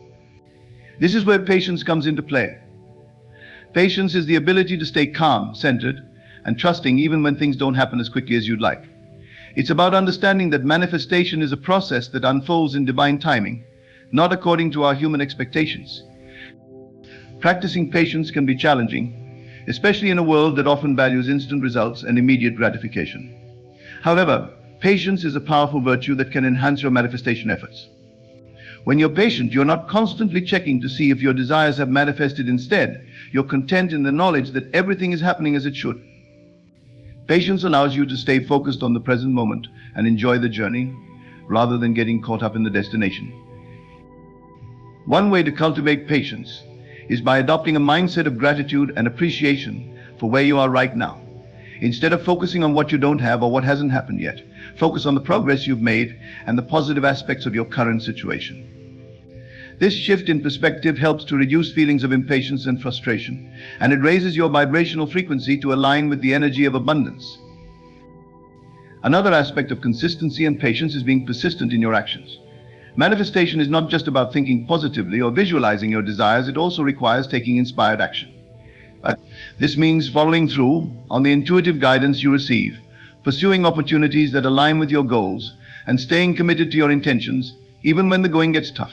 This is where patience comes into play. Patience is the ability to stay calm, centered, and trusting even when things don't happen as quickly as you'd like. It's about understanding that manifestation is a process that unfolds in divine timing, not according to our human expectations. Practicing patience can be challenging, especially in a world that often values instant results and immediate gratification. However, patience is a powerful virtue that can enhance your manifestation efforts. When you're patient, you're not constantly checking to see if your desires have manifested. Instead, you're content in the knowledge that everything is happening as it should. Patience allows you to stay focused on the present moment and enjoy the journey, rather than getting caught up in the destination. One way to cultivate patience is by adopting a mindset of gratitude and appreciation for where you are right now. Instead of focusing on what you don't have or what hasn't happened yet, focus on the progress you've made and the positive aspects of your current situation. This shift in perspective helps to reduce feelings of impatience and frustration, and it raises your vibrational frequency to align with the energy of abundance. Another aspect of consistency and patience is being persistent in your actions. Manifestation is not just about thinking positively or visualizing your desires, it also requires taking inspired action. This means following through on the intuitive guidance you receive, pursuing opportunities that align with your goals, and staying committed to your intentions even when the going gets tough.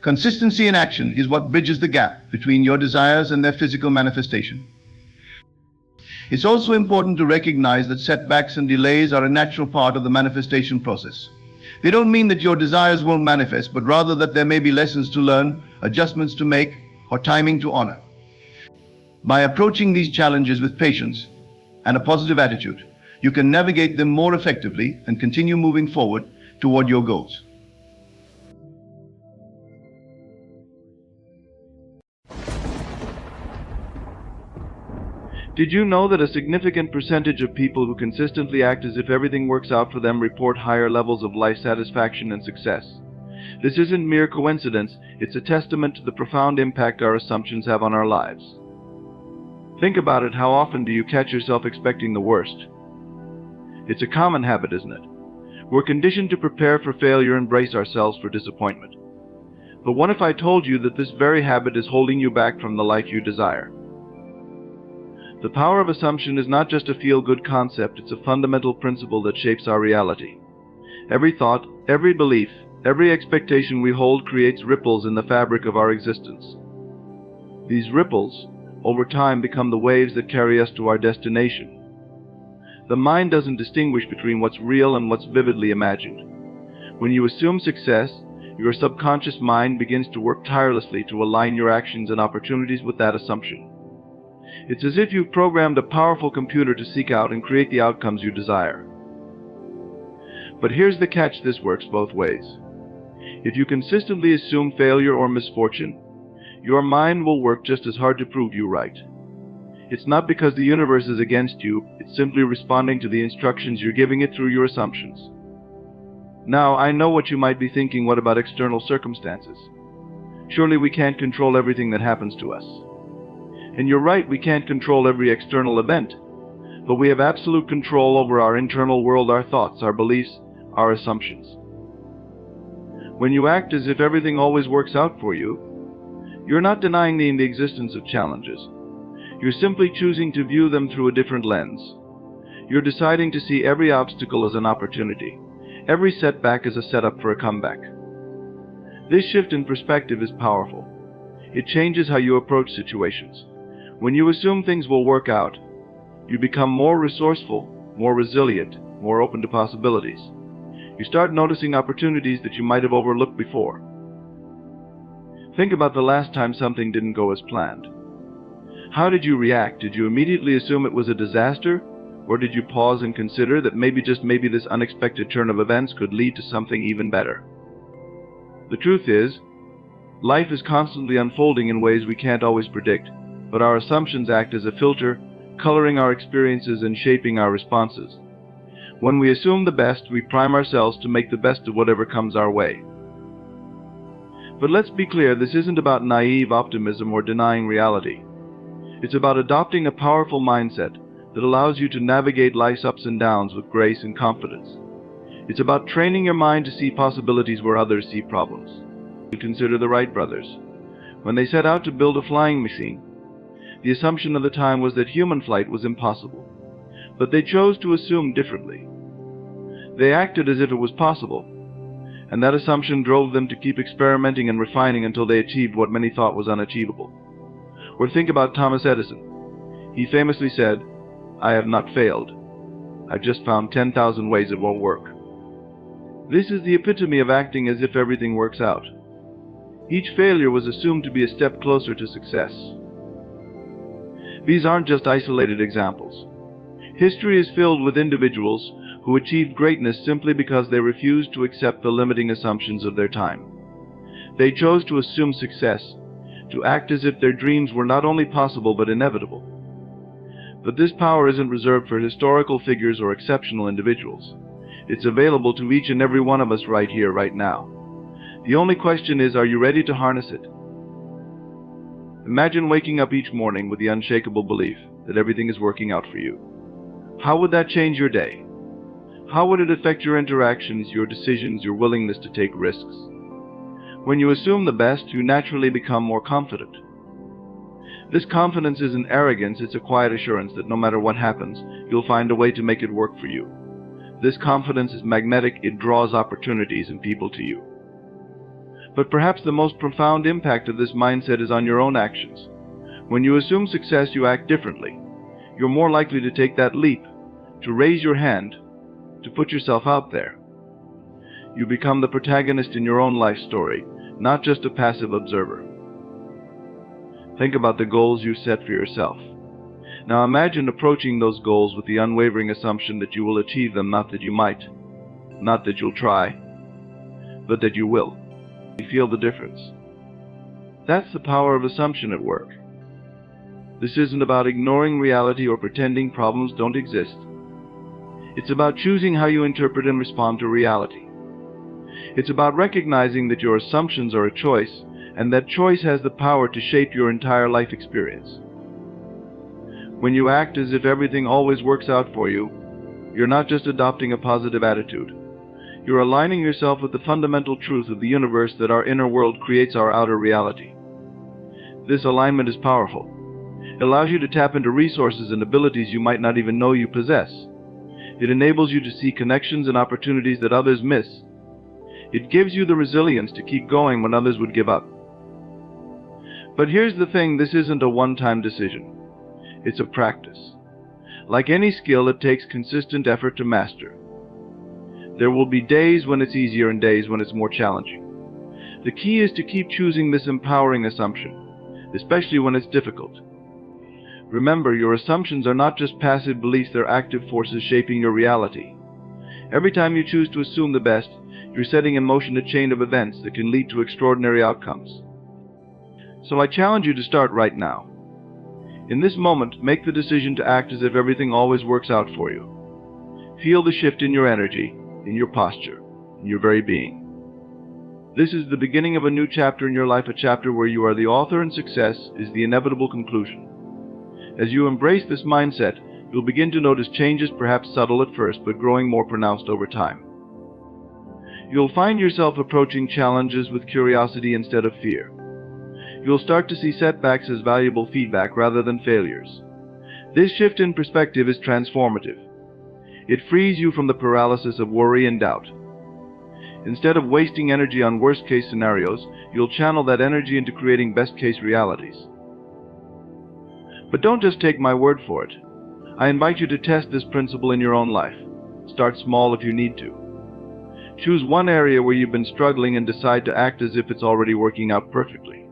Consistency in action is what bridges the gap between your desires and their physical manifestation. It's also important to recognize that setbacks and delays are a natural part of the manifestation process. They don't mean that your desires won't manifest, but rather that there may be lessons to learn, adjustments to make, or timing to honor. By approaching these challenges with patience and a positive attitude, you can navigate them more effectively and continue moving forward toward your goals. Did you know that a significant percentage of people who consistently act as if everything works out for them report higher levels of life satisfaction and success? This isn't mere coincidence, it's a testament to the profound impact our assumptions have on our lives. Think about it, how often do you catch yourself expecting the worst? It's a common habit, isn't it? We're conditioned to prepare for failure and brace ourselves for disappointment. But what if I told you that this very habit is holding you back from the life you desire? The power of assumption is not just a feel-good concept, it's a fundamental principle that shapes our reality. Every thought, every belief, every expectation we hold creates ripples in the fabric of our existence. These ripples, over time, become the waves that carry us to our destination. The mind doesn't distinguish between what's real and what's vividly imagined. When you assume success, your subconscious mind begins to work tirelessly to align your actions and opportunities with that assumption. It's as if you've programmed a powerful computer to seek out and create the outcomes you desire. But here's the catch: this works both ways. If you consistently assume failure or misfortune, your mind will work just as hard to prove you right. It's not because the universe is against you, it's simply responding to the instructions you're giving it through your assumptions. Now, I know what you might be thinking: what about external circumstances? Surely we can't control everything that happens to us. And you're right, we can't control every external event, but we have absolute control over our internal world, our thoughts, our beliefs, our assumptions. When you act as if everything always works out for you, you're not denying the existence of challenges. You're simply choosing to view them through a different lens. You're deciding to see every obstacle as an opportunity, every setback as a setup for a comeback. This shift in perspective is powerful. It changes how you approach situations. When you assume things will work out, you become more resourceful, more resilient, more open to possibilities. You start noticing opportunities that you might have overlooked before. Think about the last time something didn't go as planned. How did you react? Did you immediately assume it was a disaster? Or did you pause and consider that maybe, just maybe, this unexpected turn of events could lead to something even better? The truth is, life is constantly unfolding in ways we can't always predict, but our assumptions act as a filter, coloring our experiences and shaping our responses. When we assume the best, we prime ourselves to make the best of whatever comes our way. But let's be clear, this isn't about naive optimism or denying reality. It's about adopting a powerful mindset that allows you to navigate life's ups and downs with grace and confidence. It's about training your mind to see possibilities where others see problems. Consider the Wright brothers. When they set out to build a flying machine, the assumption of the time was that human flight was impossible. But they chose to assume differently. They acted as if it was possible, and that assumption drove them to keep experimenting and refining until they achieved what many thought was unachievable. Or think about Thomas Edison. He famously said, "I have not failed. I've just found 10,000 ways it won't work." This is the epitome of acting as if everything works out. Each failure was assumed to be a step closer to success. These aren't just isolated examples. History is filled with individuals who achieved greatness simply because they refused to accept the limiting assumptions of their time. They chose to assume success, to act as if their dreams were not only possible but inevitable. But this power isn't reserved for historical figures or exceptional individuals. It's available to each and every one of us right here, right now. The only question is, are you ready to harness it? Imagine waking up each morning with the unshakable belief that everything is working out for you. How would that change your day? How would it affect your interactions, your decisions, your willingness to take risks? When you assume the best, you naturally become more confident. This confidence isn't arrogance, it's a quiet assurance that no matter what happens, you'll find a way to make it work for you. This confidence is magnetic, it draws opportunities and people to you. But perhaps the most profound impact of this mindset is on your own actions. When you assume success, you act differently. You're more likely to take that leap, to raise your hand, to put yourself out there. You become the protagonist in your own life story, not just a passive observer. Think about the goals you set for yourself. Now imagine approaching those goals with the unwavering assumption that you will achieve them, not that you might, not that you'll try, but that you will. You feel the difference. That's the power of assumption at work. This isn't about ignoring reality or pretending problems don't exist. It's about choosing how you interpret and respond to reality. It's about recognizing that your assumptions are a choice, and that choice has the power to shape your entire life experience. When you act as if everything always works out for you, You're not just adopting a positive attitude. You're aligning yourself with the fundamental truth of the universe that our inner world creates our outer reality. This alignment is powerful. It allows you to tap into resources and abilities you might not even know you possess. It enables you to see connections and opportunities that others miss. It gives you the resilience to keep going when others would give up. But here's the thing, this isn't a one-time decision. It's a practice. Like any skill, it takes consistent effort to master. There will be days when it's easier and days when it's more challenging. The key is to keep choosing this empowering assumption, especially when it's difficult. Remember, your assumptions are not just passive beliefs, they're active forces shaping your reality. Every time you choose to assume the best, you're setting in motion a chain of events that can lead to extraordinary outcomes. So I challenge you to start right now. In this moment, make the decision to act as if everything always works out for you. Feel the shift in your energy, in your posture, in your very being. This is the beginning of a new chapter in your life, a chapter where you are the author and success is the inevitable conclusion. As you embrace this mindset, you'll begin to notice changes, perhaps subtle at first, but growing more pronounced over time. You'll find yourself approaching challenges with curiosity instead of fear. You'll start to see setbacks as valuable feedback rather than failures. This shift in perspective is transformative. It frees you from the paralysis of worry and doubt. Instead of wasting energy on worst-case scenarios, you'll channel that energy into creating best-case realities. But don't just take my word for it. I invite you to test this principle in your own life. Start small if you need to. Choose one area where you've been struggling and decide to act as if it's already working out perfectly.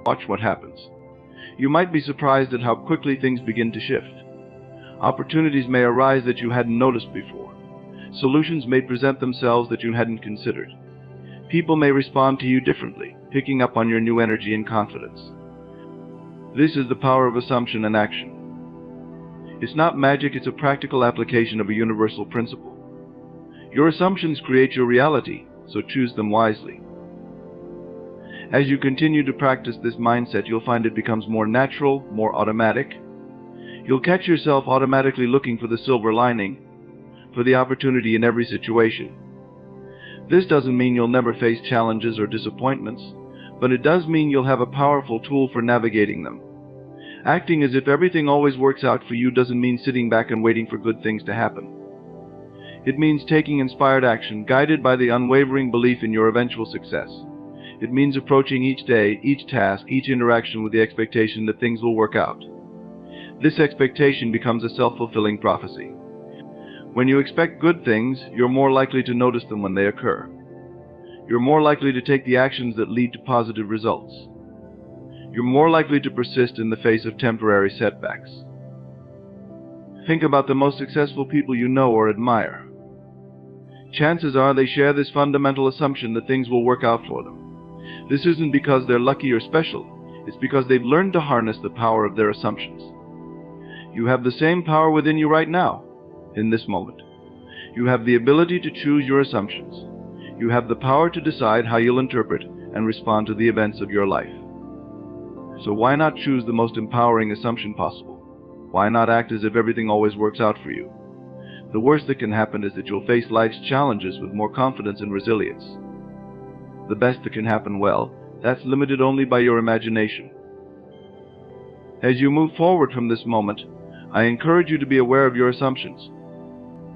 Watch what happens. You might be surprised at how quickly things begin to shift. Opportunities may arise that you hadn't noticed before. Solutions may present themselves that you hadn't considered. People may respond to you differently, picking up on your new energy and confidence. This is the power of assumption and action. It's not magic, it's a practical application of a universal principle. Your assumptions create your reality, so choose them wisely. As you continue to practice this mindset, you'll find it becomes more natural, more automatic. You'll catch yourself automatically looking for the silver lining, for the opportunity in every situation. This doesn't mean you'll never face challenges or disappointments, but it does mean you'll have a powerful tool for navigating them. Acting as if everything always works out for you doesn't mean sitting back and waiting for good things to happen. It means taking inspired action, guided by the unwavering belief in your eventual success. It means approaching each day, each task, each interaction with the expectation that things will work out. This expectation becomes a self-fulfilling prophecy. When you expect good things, you're more likely to notice them when they occur. You're more likely to take the actions that lead to positive results. You're more likely to persist in the face of temporary setbacks. Think about the most successful people you know or admire. Chances are they share this fundamental assumption that things will work out for them. This isn't because they're lucky or special. It's because they've learned to harness the power of their assumptions. You have the same power within you right now, in this moment. You have the ability to choose your assumptions. You have the power to decide how you'll interpret and respond to the events of your life. So why not choose the most empowering assumption possible? Why not act as if everything always works out for you? The worst that can happen is that you'll face life's challenges with more confidence and resilience. The best that can happen, well, that's limited only by your imagination. As you move forward from this moment, I encourage you to be aware of your assumptions.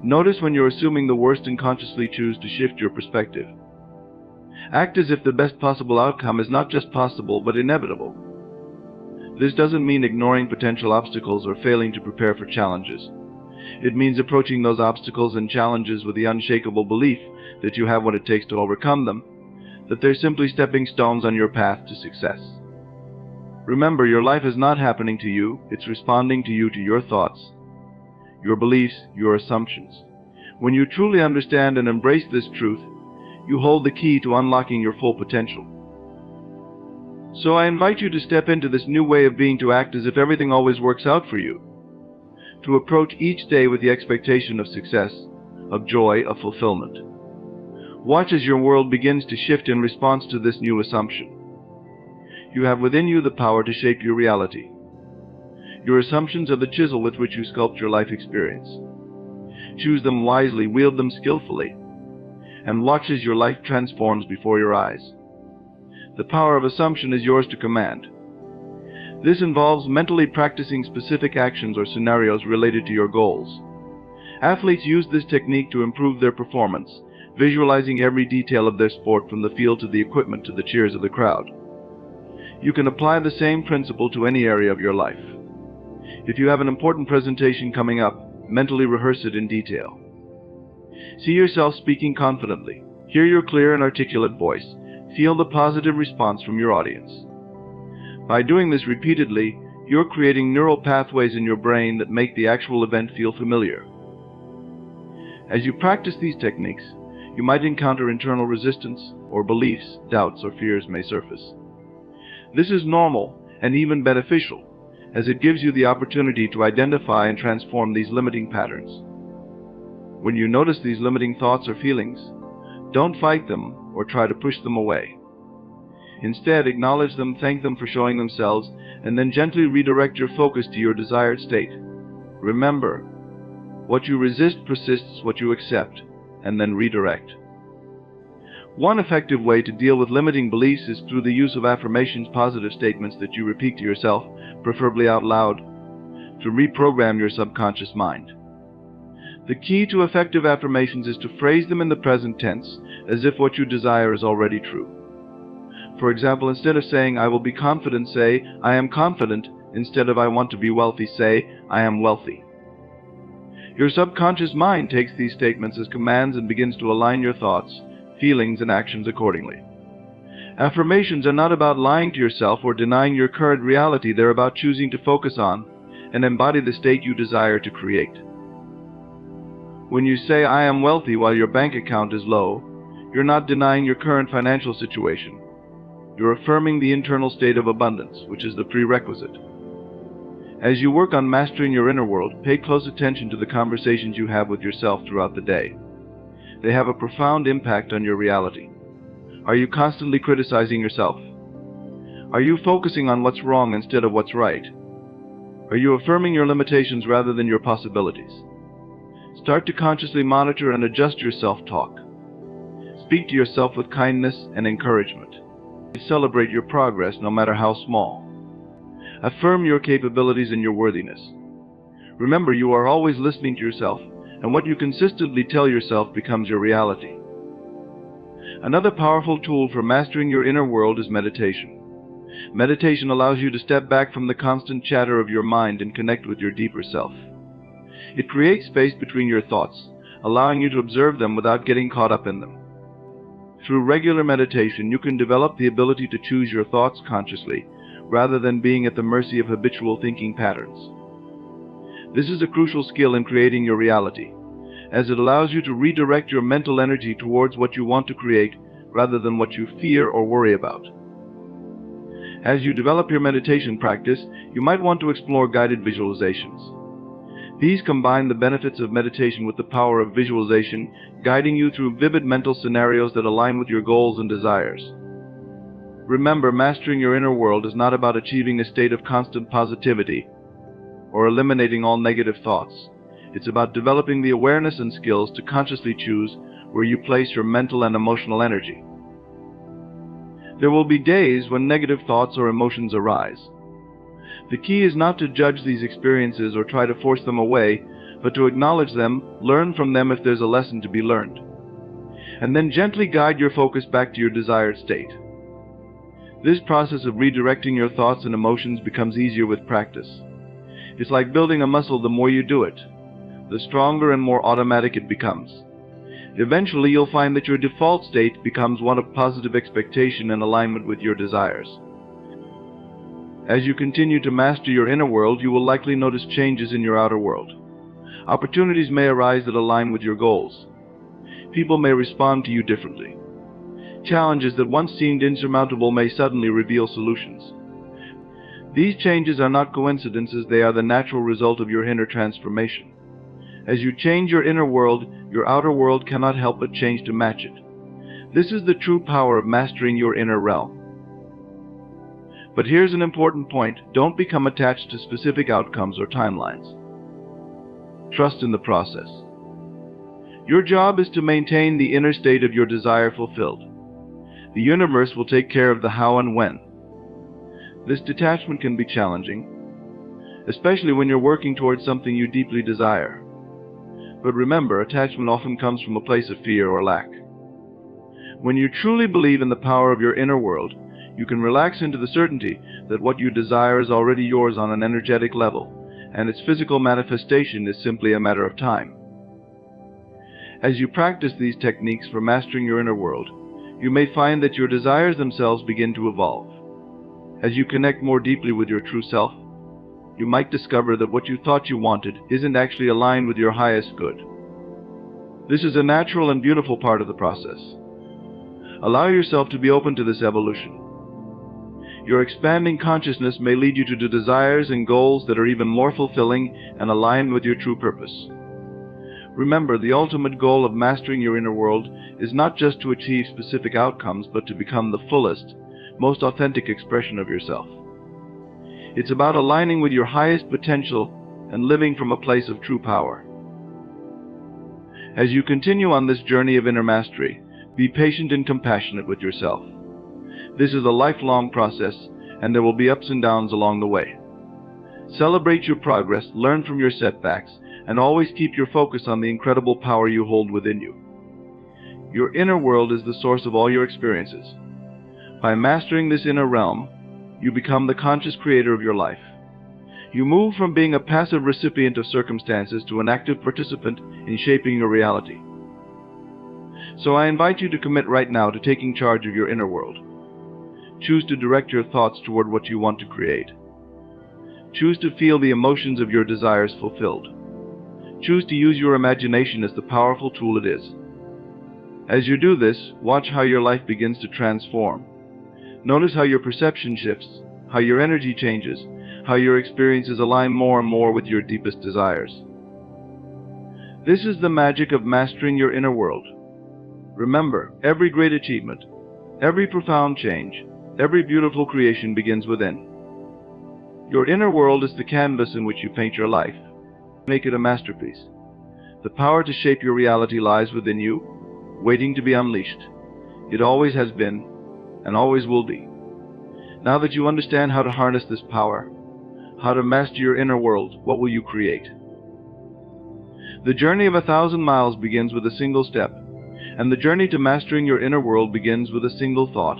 Notice when you're assuming the worst and consciously choose to shift your perspective. Act as if the best possible outcome is not just possible, but inevitable. This doesn't mean ignoring potential obstacles or failing to prepare for challenges. It means approaching those obstacles and challenges with the unshakable belief that you have what it takes to overcome them, that they're simply stepping stones on your path to success. Remember, your life is not happening to you, it's responding to you, to your thoughts, your beliefs, your assumptions. When you truly understand and embrace this truth, you hold the key to unlocking your full potential. So I invite you to step into this new way of being, to act as if everything always works out for you, to approach each day with the expectation of success, of joy, of fulfillment. Watch as your world begins to shift in response to this new assumption. You have within you the power to shape your reality. Your assumptions are the chisel with which you sculpt your life experience. Choose them wisely, wield them skillfully, and watch as your life transforms before your eyes. The power of assumption is yours to command. This involves mentally practicing specific actions or scenarios related to your goals. Athletes use this technique to improve their performance, visualizing every detail of their sport from the field to the equipment to the cheers of the crowd. You can apply the same principle to any area of your life. If you have an important presentation coming up, mentally rehearse it in detail. See yourself speaking confidently. Hear your clear and articulate voice. Feel the positive response from your audience. By doing this repeatedly, you're creating neural pathways in your brain that make the actual event feel familiar. As you practice these techniques, you might encounter internal resistance, or beliefs, doubts, or fears may surface. This is normal and even beneficial, as it gives you the opportunity to identify and transform these limiting patterns. When you notice these limiting thoughts or feelings, don't fight them or try to push them away. Instead, acknowledge them, thank them for showing themselves, and then gently redirect your focus to your desired state. Remember, what you resist persists, what you accept, and then redirect. One effective way to deal with limiting beliefs is through the use of affirmations, positive statements that you repeat to yourself, preferably out loud, to reprogram your subconscious mind. The key to effective affirmations is to phrase them in the present tense, as if what you desire is already true. For example, instead of saying, "I will be confident," say, "I am confident." Instead of "I want to be wealthy," say, "I am wealthy." Your subconscious mind takes these statements as commands and begins to align your thoughts, feelings, and actions accordingly. Affirmations are not about lying to yourself or denying your current reality. They're about choosing to focus on and embody the state you desire to create. When you say, "I am wealthy," while your bank account is low, you're not denying your current financial situation. You're affirming the internal state of abundance, which is the prerequisite. As you work on mastering your inner world, pay close attention to the conversations you have with yourself throughout the day. They have a profound impact on your reality. Are you constantly criticizing yourself? Are you focusing on what's wrong instead of what's right? Are you affirming your limitations rather than your possibilities? Start to consciously monitor and adjust your self-talk. Speak to yourself with kindness and encouragement. Celebrate your progress, no matter how small. Affirm your capabilities and your worthiness. Remember, you are always listening to yourself, and what you consistently tell yourself becomes your reality. Another powerful tool for mastering your inner world is meditation. Meditation allows you to step back from the constant chatter of your mind and connect with your deeper self. It creates space between your thoughts, allowing you to observe them without getting caught up in them. Through regular meditation, you can develop the ability to choose your thoughts consciously, rather than being at the mercy of habitual thinking patterns. This is a crucial skill in creating your reality, as it allows you to redirect your mental energy towards what you want to create, rather than what you fear or worry about. As you develop your meditation practice, you might want to explore guided visualizations. These combine the benefits of meditation with the power of visualization, guiding you through vivid mental scenarios that align with your goals and desires. Remember, mastering your inner world is not about achieving a state of constant positivity or eliminating all negative thoughts. It's about developing the awareness and skills to consciously choose where you place your mental and emotional energy. There will be days when negative thoughts or emotions arise. The key is not to judge these experiences or try to force them away, but to acknowledge them, learn from them if there's a lesson to be learned, and then gently guide your focus back to your desired state. This process of redirecting your thoughts and emotions becomes easier with practice. It's like building a muscle. The more you do it, the stronger and more automatic it becomes. Eventually, you'll find that your default state becomes one of positive expectation and alignment with your desires. As you continue to master your inner world, you will likely notice changes in your outer world. Opportunities may arise that align with your goals. People may respond to you differently. Challenges that once seemed insurmountable may suddenly reveal solutions. These changes are not coincidences, they are the natural result of your inner transformation. As you change your inner world, your outer world cannot help but change to match it. This is the true power of mastering your inner realm. But here's an important point: don't become attached to specific outcomes or timelines. Trust in the process. Your job is to maintain the inner state of your desire fulfilled. The universe will take care of the how and when. This detachment can be challenging, especially when you're working towards something you deeply desire. But remember, attachment often comes from a place of fear or lack. When you truly believe in the power of your inner world, you can relax into the certainty that what you desire is already yours on an energetic level, and its physical manifestation is simply a matter of time. As you practice these techniques for mastering your inner world, you may find that your desires themselves begin to evolve. As you connect more deeply with your true self, you might discover that what you thought you wanted isn't actually aligned with your highest good. This is a natural and beautiful part of the process. Allow yourself to be open to this evolution. Your expanding consciousness may lead you to desires and goals that are even more fulfilling and aligned with your true purpose. Remember, the ultimate goal of mastering your inner world is not just to achieve specific outcomes, but to become the fullest, most authentic expression of yourself. It's about aligning with your highest potential and living from a place of true power. As you continue on this journey of inner mastery, be patient and compassionate with yourself. This is a lifelong process, and there will be ups and downs along the way. Celebrate your progress, learn from your setbacks, and always keep your focus on the incredible power you hold within you. Your inner world is the source of all your experiences. By mastering this inner realm, you become the conscious creator of your life. You move from being a passive recipient of circumstances to an active participant in shaping your reality. So I invite you to commit right now to taking charge of your inner world. Choose to direct your thoughts toward what you want to create. Choose to feel the emotions of your desires fulfilled. Choose to use your imagination as the powerful tool it is. As you do this, watch how your life begins to transform. Notice how your perception shifts, how your energy changes, how your experiences align more and more with your deepest desires. This is the magic of mastering your inner world. Remember, every great achievement, every profound change, every beautiful creation begins within. Your inner world is the canvas in which you paint your life. Make it a masterpiece. The power to shape your reality lies within you, waiting to be unleashed. It always has been, and always will be. Now that you understand how to harness this power, how to master your inner world, what will you create? The journey of 1,000 miles begins with a single step, and the journey to mastering your inner world begins with a single thought,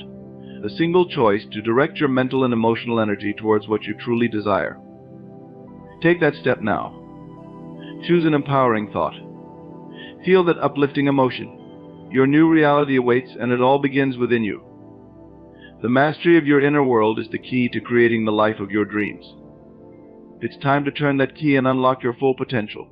a single choice to direct your mental and emotional energy towards what you truly desire. Take that step now. Choose an empowering thought. Feel that uplifting emotion. Your new reality awaits, and it all begins within you. The mastery of your inner world is the key to creating the life of your dreams. It's time to turn that key and unlock your full potential.